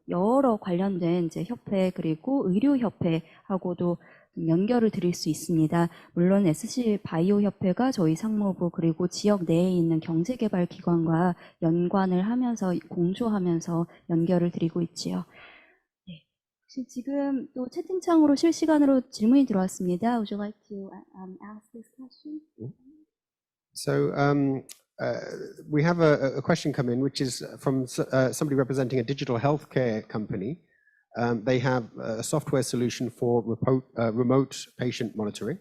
여러 관련된 이제 협회 그리고 의료협회하고도 연결을 드릴 수 있습니다. 물론 SC 바이오 협회가 저희 상무부 그리고 지역 내에 있는 경제개발기관과 연관을 하면서 공조하면서 연결을 드리고 있지요. 네. 혹시 지금 또 채팅창으로 실시간으로 질문이 들어왔습니다. Would you like to ask this question? So we have a question come in, which is from somebody representing a digital healthcare company. They have a software solution for remote patient monitoring.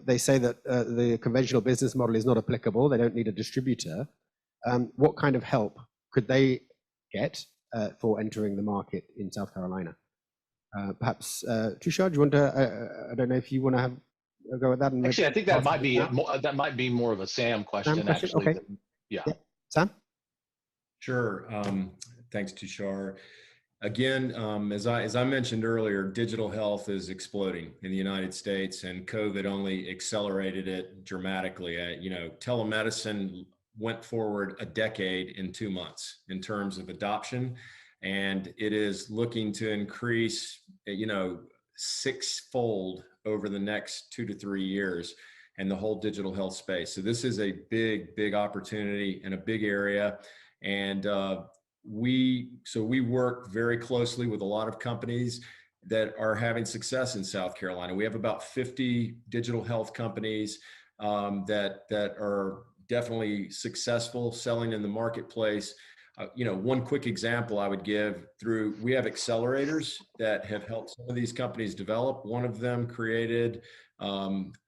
They say that the conventional business model is not applicable. They don't need a distributor. What kind of help could they get for entering the market in South Carolina? Perhaps Tushar, do you want to? I don't know if you want to have go with that? And Actually, I think that might be Sam that might be more of a Sam question. question? Actually, Okay. yeah. Sam? Sure. Thanks, Tushar. Again, as I mentioned earlier, digital health is exploding in the United States, and COVID only accelerated it dramatically. Telemedicine went forward a decade in 2 months in terms of adoption, and it is looking to increase, sixfold over the next 2 to 3 years and the whole digital health space. So this is a big, big opportunity in a big area. And we work very closely with a lot of companies that are having success in South Carolina. We have about 50 digital health companies that are definitely successful selling in the marketplace. One quick example I would give we have accelerators that have helped some of these companies develop. One of them created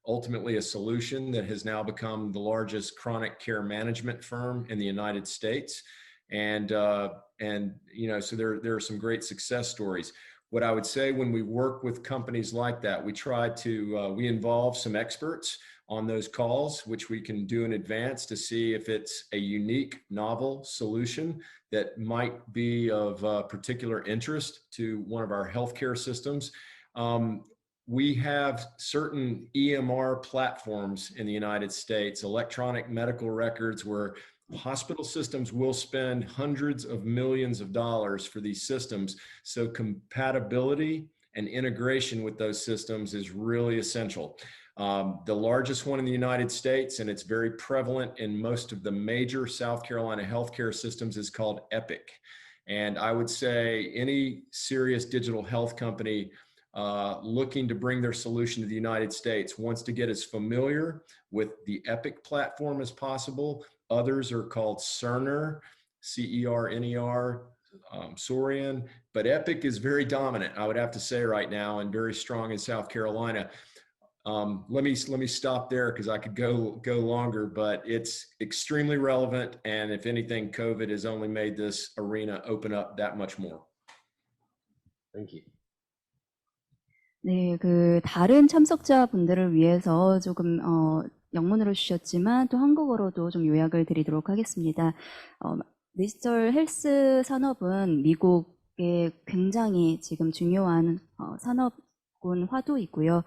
ultimately a solution that has now become the largest chronic care management firm in the United States. And so there are some great success stories. What I would say when we work with companies like that, we involve some experts on those calls, which we can do in advance to see if it's a unique, novel solution that might be of particular interest to one of our healthcare systems. We have certain EMR platforms in the United States, electronic medical records, where hospital systems will spend hundreds of millions of dollars for these systems. So compatibility and integration with those systems is really essential. The largest one in the United States, and it's very prevalent in most of the major South Carolina healthcare systems, is called Epic. And I would say any serious digital health company looking to bring their solution to the United States wants to get as familiar with the Epic platform as possible. Others are called Cerner, C-E-R-N-E-R, Sorian, but Epic is very dominant, I would have to say right now, and very strong in South Carolina. Let me stop there because I could go longer, but it's extremely relevant. And if anything, COVID has only made this arena open up that much more. Thank you. 네, 다른 참석자분들을 위해서 조금 영문으로 주셨지만 또 한국어로도 좀 요약을 드리도록 하겠습니다. 디지털 헬스 산업은 미국의 굉장히 지금 중요한 산업군 화두이고요.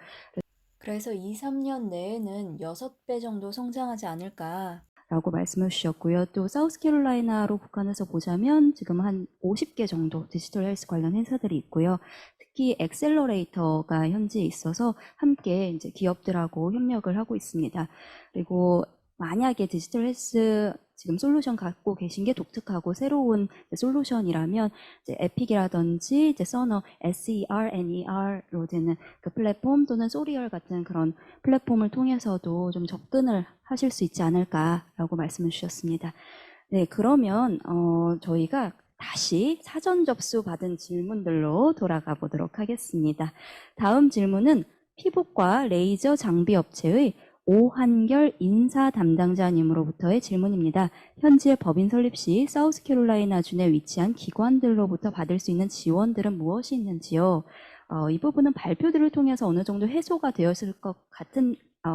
그래서 2-3년 내에는 6배 정도 성장하지 않을까라고 말씀을 주셨고요. 또 사우스캐롤라이나로 북한에서 보자면 지금 한 50개 정도 디지털 헬스 관련 회사들이 있고요. 특히 엑셀러레이터가 현지에 있어서 함께 이제 기업들하고 협력을 하고 있습니다. 그리고 만약에 디지털 헬스 지금 솔루션 갖고 계신 게 독특하고 새로운 솔루션이라면 이제 에픽이라든지 이제 서너 SERNER로 되는 그 플랫폼 또는 소리얼 같은 그런 플랫폼을 통해서도 좀 접근을 하실 수 있지 않을까라고 말씀을 주셨습니다. 네, 그러면 저희가 다시 사전 접수 받은 질문들로 돌아가 보도록 하겠습니다. 다음 질문은 피부과 레이저 장비 업체의 오한결 인사 담당자님으로부터의 질문입니다. 현지의 법인 설립 시 사우스캐롤라이나 주에 위치한 기관들로부터 받을 수 있는 지원들은 무엇이 있는지요? 이 부분은 발표들을 통해서 어느 정도 해소가 되었을 것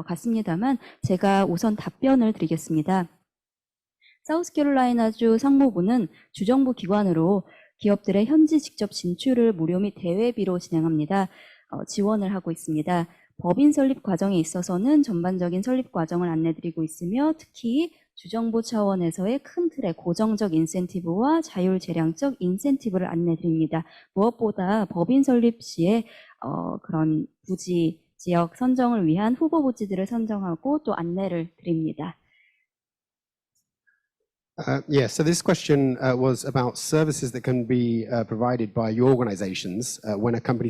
같습니다만 제가 우선 답변을 드리겠습니다. 사우스캐롤라이나주 상무부는 주정부 기관으로 기업들의 현지 직접 진출을 무료 및 대외비로 진행합니다. 지원을 하고 있습니다. 법인 설립 과정에 있어서는 전반적인 설립 과정을 안내드리고 있으며 특히 주정부 차원에서의 큰 틀의 고정적 인센티브와 자율재량적 인센티브를 안내드립니다. 무엇보다 법인 설립 시에 그런 부지, 지역 선정을 위한 후보 부지들을 선정하고 또 안내를 드립니다. Yes, so this question was about services that can be provided by your organizations when a company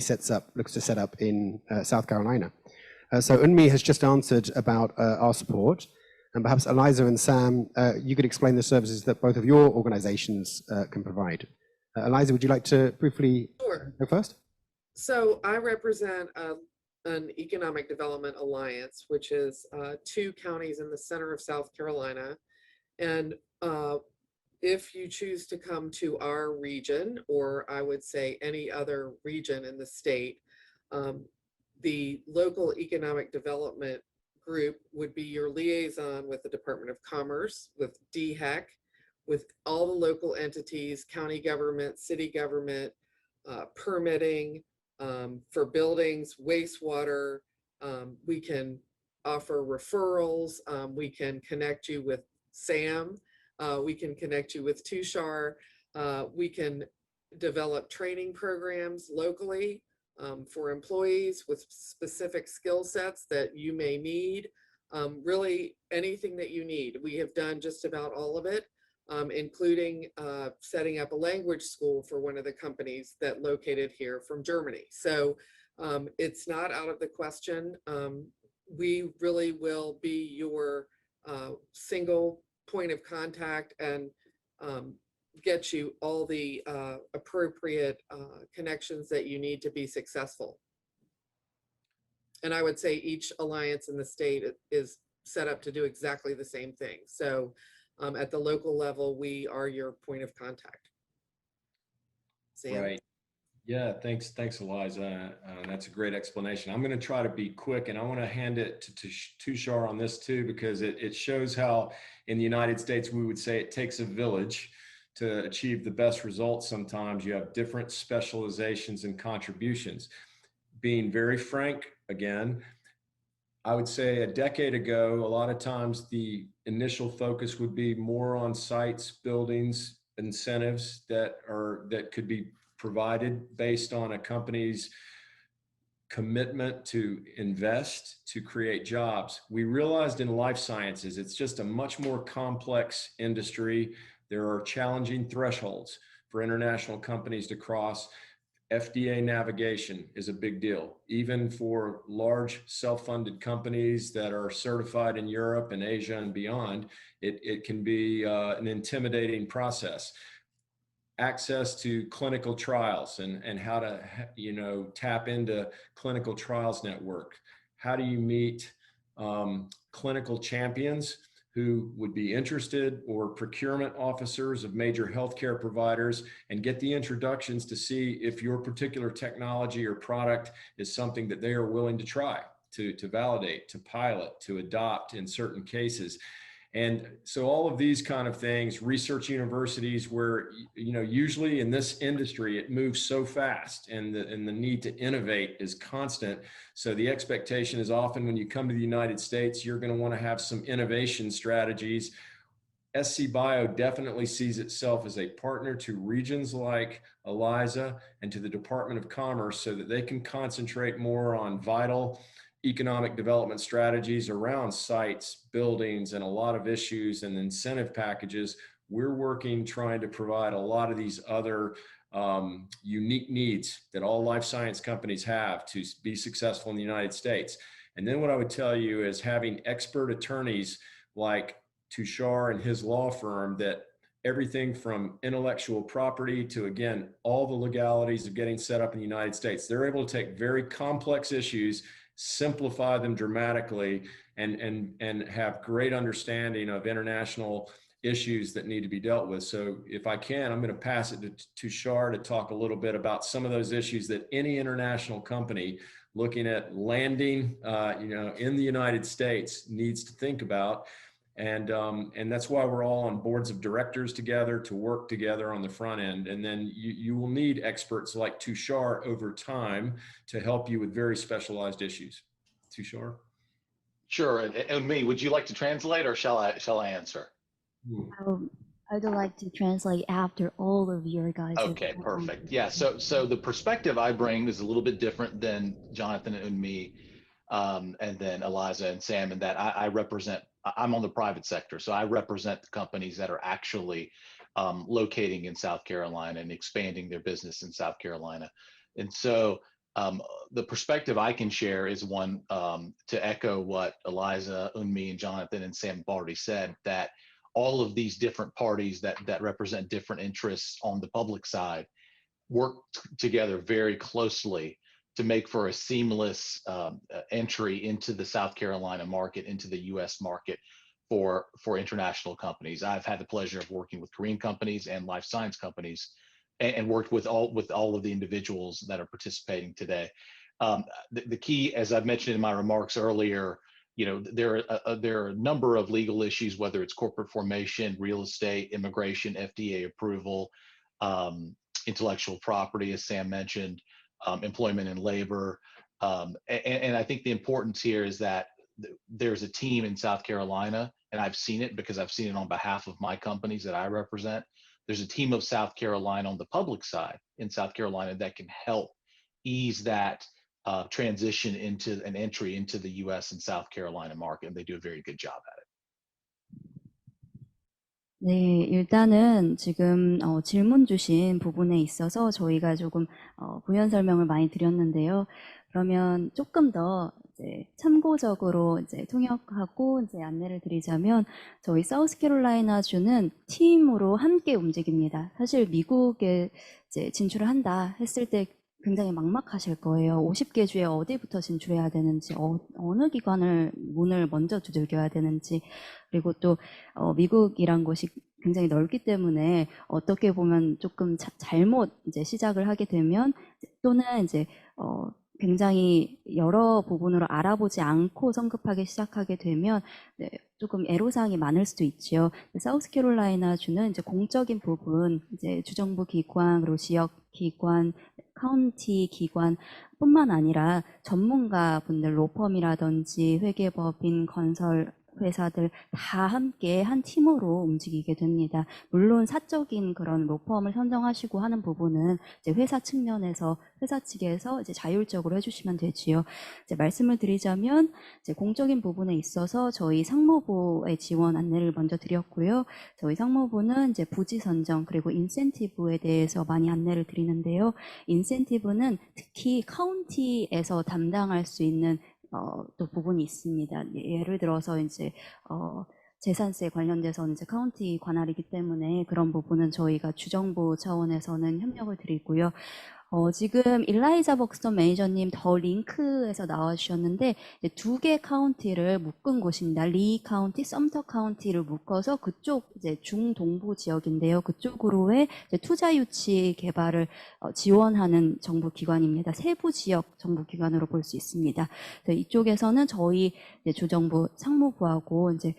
looks to set up in South Carolina. So Unmi has just answered about our support, and perhaps Eliza and Sam, you could explain the services that both of your organizations can provide. Eliza, would you like to briefly go first? So I represent an economic development alliance, which is 2 counties in the center of South Carolina. And if you choose to come to our region, or I would say any other region in the state, The local economic development group would be your liaison with the Department of Commerce, with DHEC, with all the local entities, county government, city government, permitting for buildings, wastewater. We can offer referrals. We can connect you with SAM. We can connect you with Tushar. We can develop training programs locally for employees with specific skill sets that you may need. Really anything that you need. We have done just about all of it, including setting up a language school for one of the companies that located here from Germany. So it's not out of the question. We really will be your single point of contact and get you all the appropriate connections that you need to be successful. And I would say each alliance in the state is set up to do exactly the same thing. So at the local level, we are your point of contact. Sam? Right. Yeah, thanks, Eliza. That's a great explanation. I'm going to try to be quick, and I want to hand it to Tushar on this too, because it shows how in the United States we would say it takes a village to achieve the best results. Sometimes you have different specializations and contributions. Being very frank, again, I would say a decade ago, a lot of times the initial focus would be more on sites, buildings, incentives that could be provided based on a company's commitment to invest, to create jobs. We realized in life sciences, it's just a much more complex industry. There are challenging thresholds for international companies to cross. FDA navigation is a big deal. Even for large self-funded companies that are certified in Europe and Asia and beyond, it can be an intimidating process. Access to clinical trials and how to, tap into clinical trials network. How do you meet clinical champions who would be interested, or procurement officers of major healthcare providers, and get the introductions to see if your particular technology or product is something that they are willing to try, to validate, to pilot, to adopt in certain cases. And so all of these kind of things, research universities where, usually in this industry, it moves so fast and the need to innovate is constant. So the expectation is often when you come to the United States, you're going to want to have some innovation strategies. SC Bio definitely sees itself as a partner to regions like Eliza and to the Department of Commerce so that they can concentrate more on vital economic development strategies around sites, buildings, and a lot of issues and incentive packages. We're working trying to provide a lot of these other unique needs that all life science companies have to be successful in the United States. And then what I would tell you is having expert attorneys like Tushar and his law firm, that everything from intellectual property to, again, all the legalities of getting set up in the United States, they're able to take very complex issues, simplify them dramatically, and have great understanding of international issues that need to be dealt with. So if I can, I'm going to pass it to Tushar to talk a little bit about some of those issues that any international company looking at landing, in the United States needs to think about. And that's why we're all on boards of directors together to work together on the front end. And then you will need experts like Tushar over time to help you with very specialized issues. Tushar? Sure. And me, would you like to translate, or shall I answer? I'd like to translate after all of your guys. Okay, perfect. Yeah. So the perspective I bring is a little bit different than Jonathan and me, and then Eliza and Sam, in that I'm on the private sector. So I represent the companies that are actually locating in South Carolina and expanding their business in South Carolina. And so the perspective I can share is one to echo what Eliza, Unmi, and Jonathan and Sam have already said, that all of these different parties that represent different interests on the public side work together very closely to make for a seamless entry into the South Carolina market, into the U.S. market for international companies. I've had the pleasure of working with Korean companies and life science companies, and worked with all of the individuals that are participating today. The key, as I've mentioned in my remarks earlier, there are a number of legal issues, whether it's corporate formation, real estate, immigration, FDA approval, intellectual property, as Sam mentioned, employment and labor. And I think the importance here is that there's a team in South Carolina, and I've seen it because I've seen it on behalf of my companies that I represent. There's a team of South Carolina on the public side in South Carolina that can help ease that transition into an entry into the US and South Carolina market, and they do a very good job at it. 네, 일단은 지금 질문 주신 부분에 있어서 저희가 조금 부연 설명을 많이 드렸는데요. 그러면 조금 더 이제 참고적으로 이제 통역하고 이제 안내를 드리자면 저희 사우스캐롤라이나 주는 팀으로 함께 움직입니다. 사실 미국에 이제 진출을 한다 했을 때 굉장히 막막하실 거예요. 50개 주에 어디부터 진출해야 되는지, 어느 기관을 문을 먼저 두들겨야 되는지, 그리고 또 미국이란 곳이 굉장히 넓기 때문에 어떻게 보면 조금 잘못 이제 시작을 하게 되면 또는 이제 굉장히 여러 부분으로 알아보지 않고 성급하게 시작하게 되면 네, 조금 애로사항이 많을 수도 있죠. 사우스캐롤라이나 주는 이제 공적인 부분, 이제 주정부 기관, 그리고 지역 기관, 카운티 기관 뿐만 아니라 전문가 분들, 로펌이라든지 회계법인, 건설 회사들 다 함께 한 팀으로 움직이게 됩니다. 물론 사적인 그런 로펌을 선정하시고 하는 부분은 이제 회사 측면에서, 회사 측에서 이제 자율적으로 해주시면 되지요. 이제 말씀을 드리자면 이제 공적인 부분에 있어서 저희 상무부의 지원 안내를 먼저 드렸고요. 저희 상무부는 이제 부지 선정 그리고 인센티브에 대해서 많이 안내를 드리는데요. 인센티브는 특히 카운티에서 담당할 수 있는 또 부분이 있습니다. 예를 들어서 이제 재산세 관련돼서는 이제 카운티 관할이기 때문에 그런 부분은 저희가 주정부 차원에서는 협력을 드리고요. 지금 일라이자 벅스턴 매니저님 더 링크에서 나와주셨는데 2개 카운티를 묶은 곳입니다. 리 카운티, 썸터 카운티를 묶어서 그쪽 이제 중동부 지역인데요. 그쪽으로의 투자 유치 개발을 지원하는 정부 기관입니다. 세부 지역 정부 기관으로 볼 수 있습니다. 이쪽에서는 저희 이제 주정부 상무부하고 이제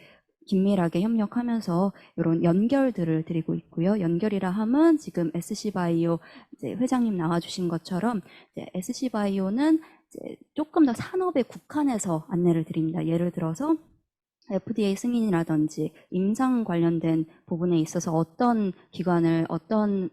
긴밀하게 협력하면서 이런 연결들을 드리고 있고요. 연결이라 하면 지금 SC바이오 이제 회장님 나와주신 것처럼 이제 SC바이오는 이제 조금 더 산업에 국한해서 안내를 드립니다. 예를 들어서 FDA 승인이라든지 임상 관련된 부분에 있어서 어떤 기관을 어떤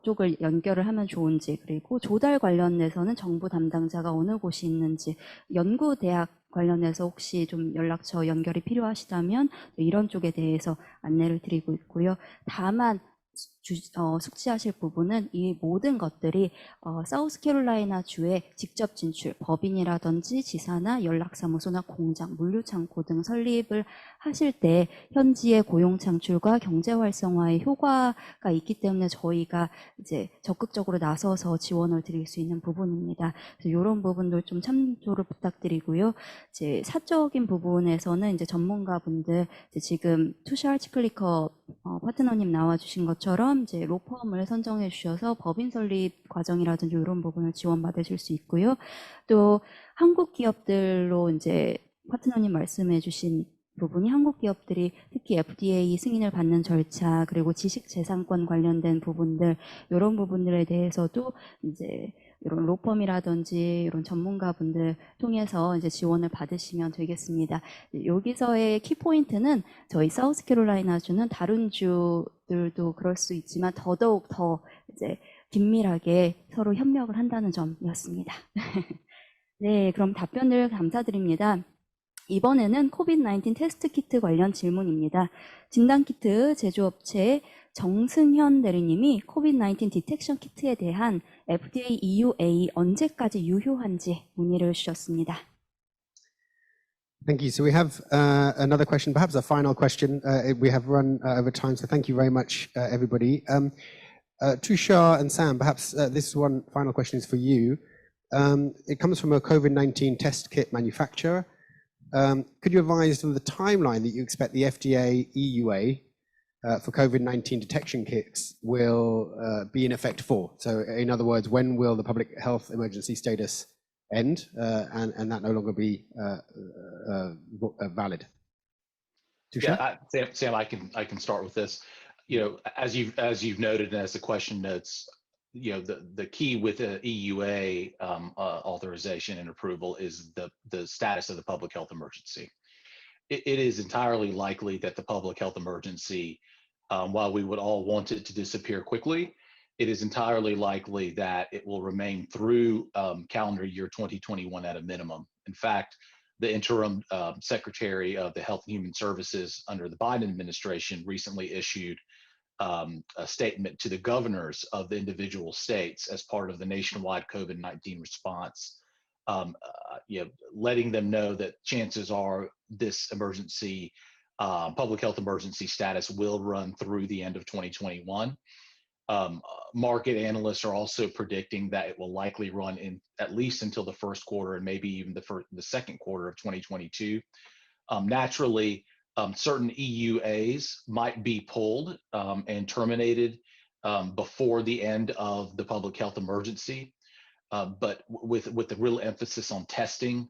쪽을 연결을 하면 좋은지, 그리고 조달 관련해서는 정부 담당자가 어느 곳이 있는지, 연구대학 관련해서 혹시 좀 연락처 연결이 필요하시다면 이런 쪽에 대해서 안내를 드리고 있고요. 다만 숙지하실 부분은 이 모든 것들이 사우스캐롤라이나 주에 직접 진출, 법인이라든지 지사나 연락사무소나 공장, 물류창고 등 설립을 하실 때 현지의 고용 창출과 경제 활성화의 효과가 있기 때문에 저희가 이제 적극적으로 나서서 지원을 드릴 수 있는 부분입니다. 그래서 이런 부분들 좀 참조를 부탁드리고요. 이제 사적인 부분에서는 이제 전문가분들 지금 투샤르치 클리커 파트너님 나와주신 것처럼 이제 로펌을 선정해 주셔서 법인 설립 과정이라든지 이런 부분을 지원받으실 수 있고요. 또 한국 기업들로 이제 파트너님 말씀해 주신 부분이 한국 기업들이 특히 FDA 승인을 받는 절차 그리고 지식재산권 관련된 부분들 이런 부분들에 대해서도 이제 이런 로펌이라든지 이런 전문가분들 통해서 이제 지원을 받으시면 되겠습니다. 여기서의 키포인트는 저희 사우스캐롤라이나 주는 다른 주들도 그럴 수 있지만 더더욱 더 이제 긴밀하게 서로 협력을 한다는 점이었습니다. 네, 그럼 답변들 감사드립니다. 이번에는 코비드-19 테스트 키트 관련 질문입니다. 진단키트 제조업체 정승현 대리님이 코비드-19 디텍션 키트에 대한 FDA EUA 언제까지 유효한지 문의를 주셨습니다. Thank you. So we have another question, perhaps a final question. We have run over time, so thank you very much, everybody. Tushar and Sam, perhaps this one final question is for you. It comes from a COVID-19 test kit manufacturer. Could you advise of the timeline that you expect the FDA EUA for COVID-19 detection kits will be in effect for? So in other words, when will the public health emergency status end and that no longer be valid. Tushar? Yeah, Sam, I can start with this. You know, as you've noted, and as the question notes, you know, the key with the EUA authorization and approval is the status of the public health emergency. It is entirely likely that the public health emergency, while we would all want it to disappear quickly, it is entirely likely that it will remain through calendar year 2021 at a minimum. In fact, the interim Secretary of the Health and Human Services under the Biden administration recently issued a statement to the governors of the individual states as part of the nationwide COVID-19 response, you know, letting them know that chances are this emergency, public health emergency status will run through the end of 2021. Market analysts are also predicting that it will likely run in at least until the first quarter and maybe even the second quarter of 2022. Naturally, certain EUAs might be pulled and terminated before the end of the public health emergency, but with the real emphasis on testing,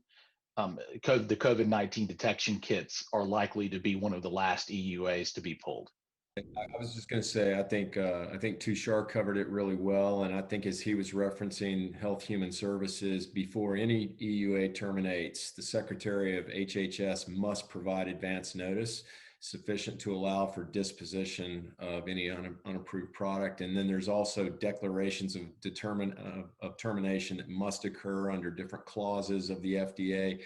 the COVID-19 detection kits are likely to be one of the last EUAs to be pulled. I was just going to say, I think Tushar covered it really well. And I think as he was referencing Health Human Services, before any EUA terminates, the Secretary of HHS must provide advance notice sufficient to allow for disposition of any unapproved product. And then there's also declarations of termination that must occur under different clauses of the FDA.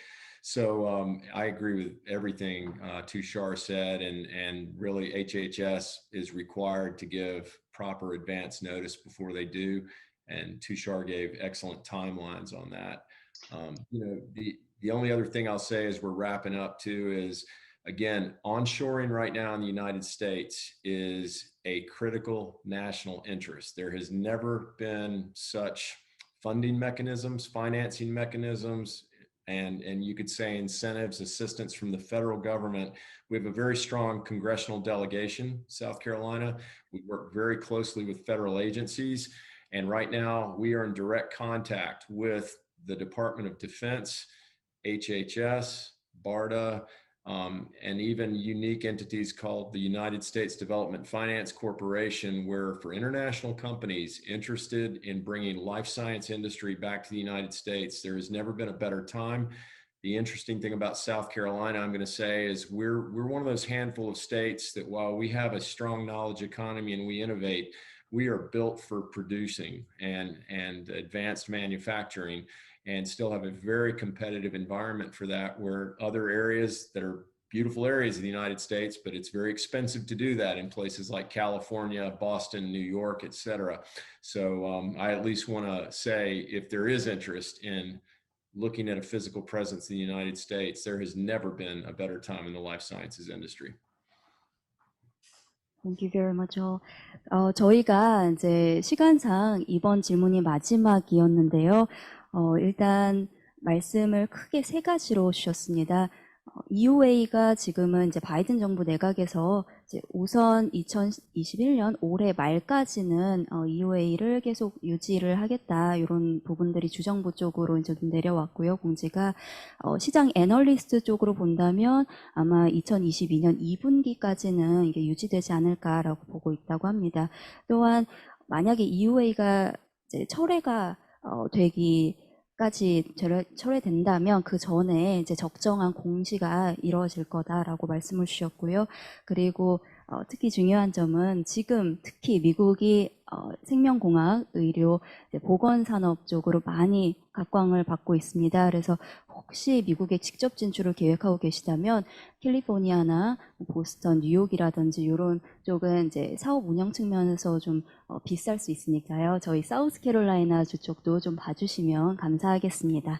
So I agree with everything Tushar said, and really HHS is required to give proper advance notice before they do. And Tushar gave excellent timelines on that. You know, the only other thing I'll say as we're wrapping up too is, again, onshoring right now in the United States is a critical national interest. There has never been such funding mechanisms, financing mechanisms, and you could say incentives, assistance from the federal government. We have a very strong congressional delegation, South Carolina. We work very closely with federal agencies. And right now we are in direct contact with the Department of Defense, HHS, BARDA, and even unique entities called the United States Development Finance Corporation, where for international companies interested in bringing life science industry back to the United States, there has never been a better time. The interesting thing about South Carolina, I'm going to say, is we're one of those handful of states that while we have a strong knowledge economy and we innovate, we are built for producing and advanced manufacturing, and still have a very competitive environment for that, where other areas that are beautiful areas of the United States, but it's very expensive to do that in places like California, Boston, New York, et cetera. So I at least want to say, if there is interest in looking at a physical presence in the United States, there has never been a better time in the life sciences industry. Thank you very much. 저희가 이제 시간상 이번 질문이 마지막이었는데요. 일단 말씀을 크게 세 가지로 주셨습니다. EUA가 지금은 이제 바이든 정부 내각에서 이제 우선 2021년 올해 말까지는 EUA를 계속 유지를 하겠다, 이런 부분들이 주정부 쪽으로 이제 내려왔고요. 공지가 시장 애널리스트 쪽으로 본다면 아마 2022년 2분기까지는 이게 유지되지 않을까라고 보고 있다고 합니다. 또한 만약에 EUA가 이제 철회가 까지 철회된다면 그 전에 이제 적정한 공시가 이루어질 거다라고 말씀을 주셨고요. 그리고 특히 중요한 점은 지금 특히 미국이 생명공학, 의료, 보건산업 쪽으로 많이 각광을 받고 있습니다. 그래서 혹시 미국에 직접 진출을 계획하고 계시다면 캘리포니아나 보스턴, 뉴욕이라든지 이런 쪽은 이제 사업 운영 측면에서 좀 비쌀 수 있으니까요. 저희 사우스캐롤라이나 주 쪽도 좀 봐주시면 감사하겠습니다.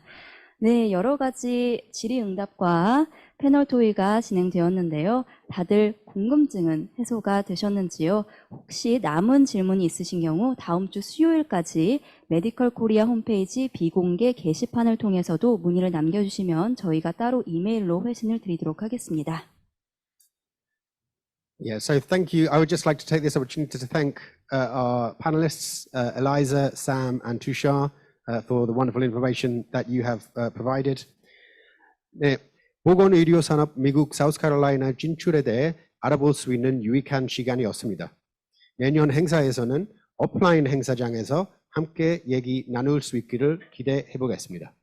네, 여러 가지 질의응답과 패널 토의가 진행되었는데요. 다들 궁금증은 해소가 되셨는지요? 혹시 남은 질문이 있으신 경우 다음 주 수요일까지 메디컬 코리아 홈페이지 비공개 게시판을 통해서도 문의를 남겨주시면 저희가 따로 이메일로 회신을 드리도록 하겠습니다. Yeah, so thank you. I would just like to take this opportunity to thank our panelists, Eliza, Sam, and Tushar, for the wonderful information that you have provided. 네, 보건의료산업 미국 사우스캐롤라이나 진출에 대해 알아볼 수 있는 유익한 시간이었습니다. 내년 행사에서는 오프라인 행사장에서 함께 얘기 나눌 수 있기를 기대해 보겠습니다.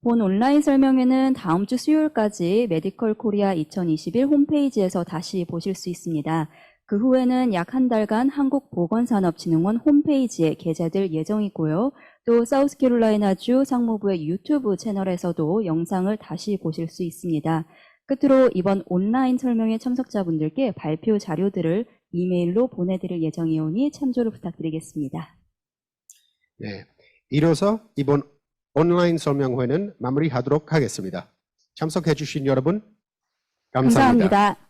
본 온라인 설명회는 다음 주 수요일까지 메디컬 코리아 2021 홈페이지에서 다시 보실 수 있습니다. 그 후에는 약 한 달간 한국보건산업진흥원 홈페이지에 게재될 예정이고요. 또 사우스캐롤라이나주 상무부의 유튜브 채널에서도 영상을 다시 보실 수 있습니다. 끝으로 이번 온라인 설명회 참석자분들께 발표 자료들을 이메일로 보내드릴 예정이오니 참조를 부탁드리겠습니다. 네, 이로써 이번 온라인 설명회는 마무리하도록 하겠습니다. 참석해 주신 여러분 감사합니다. 감사합니다.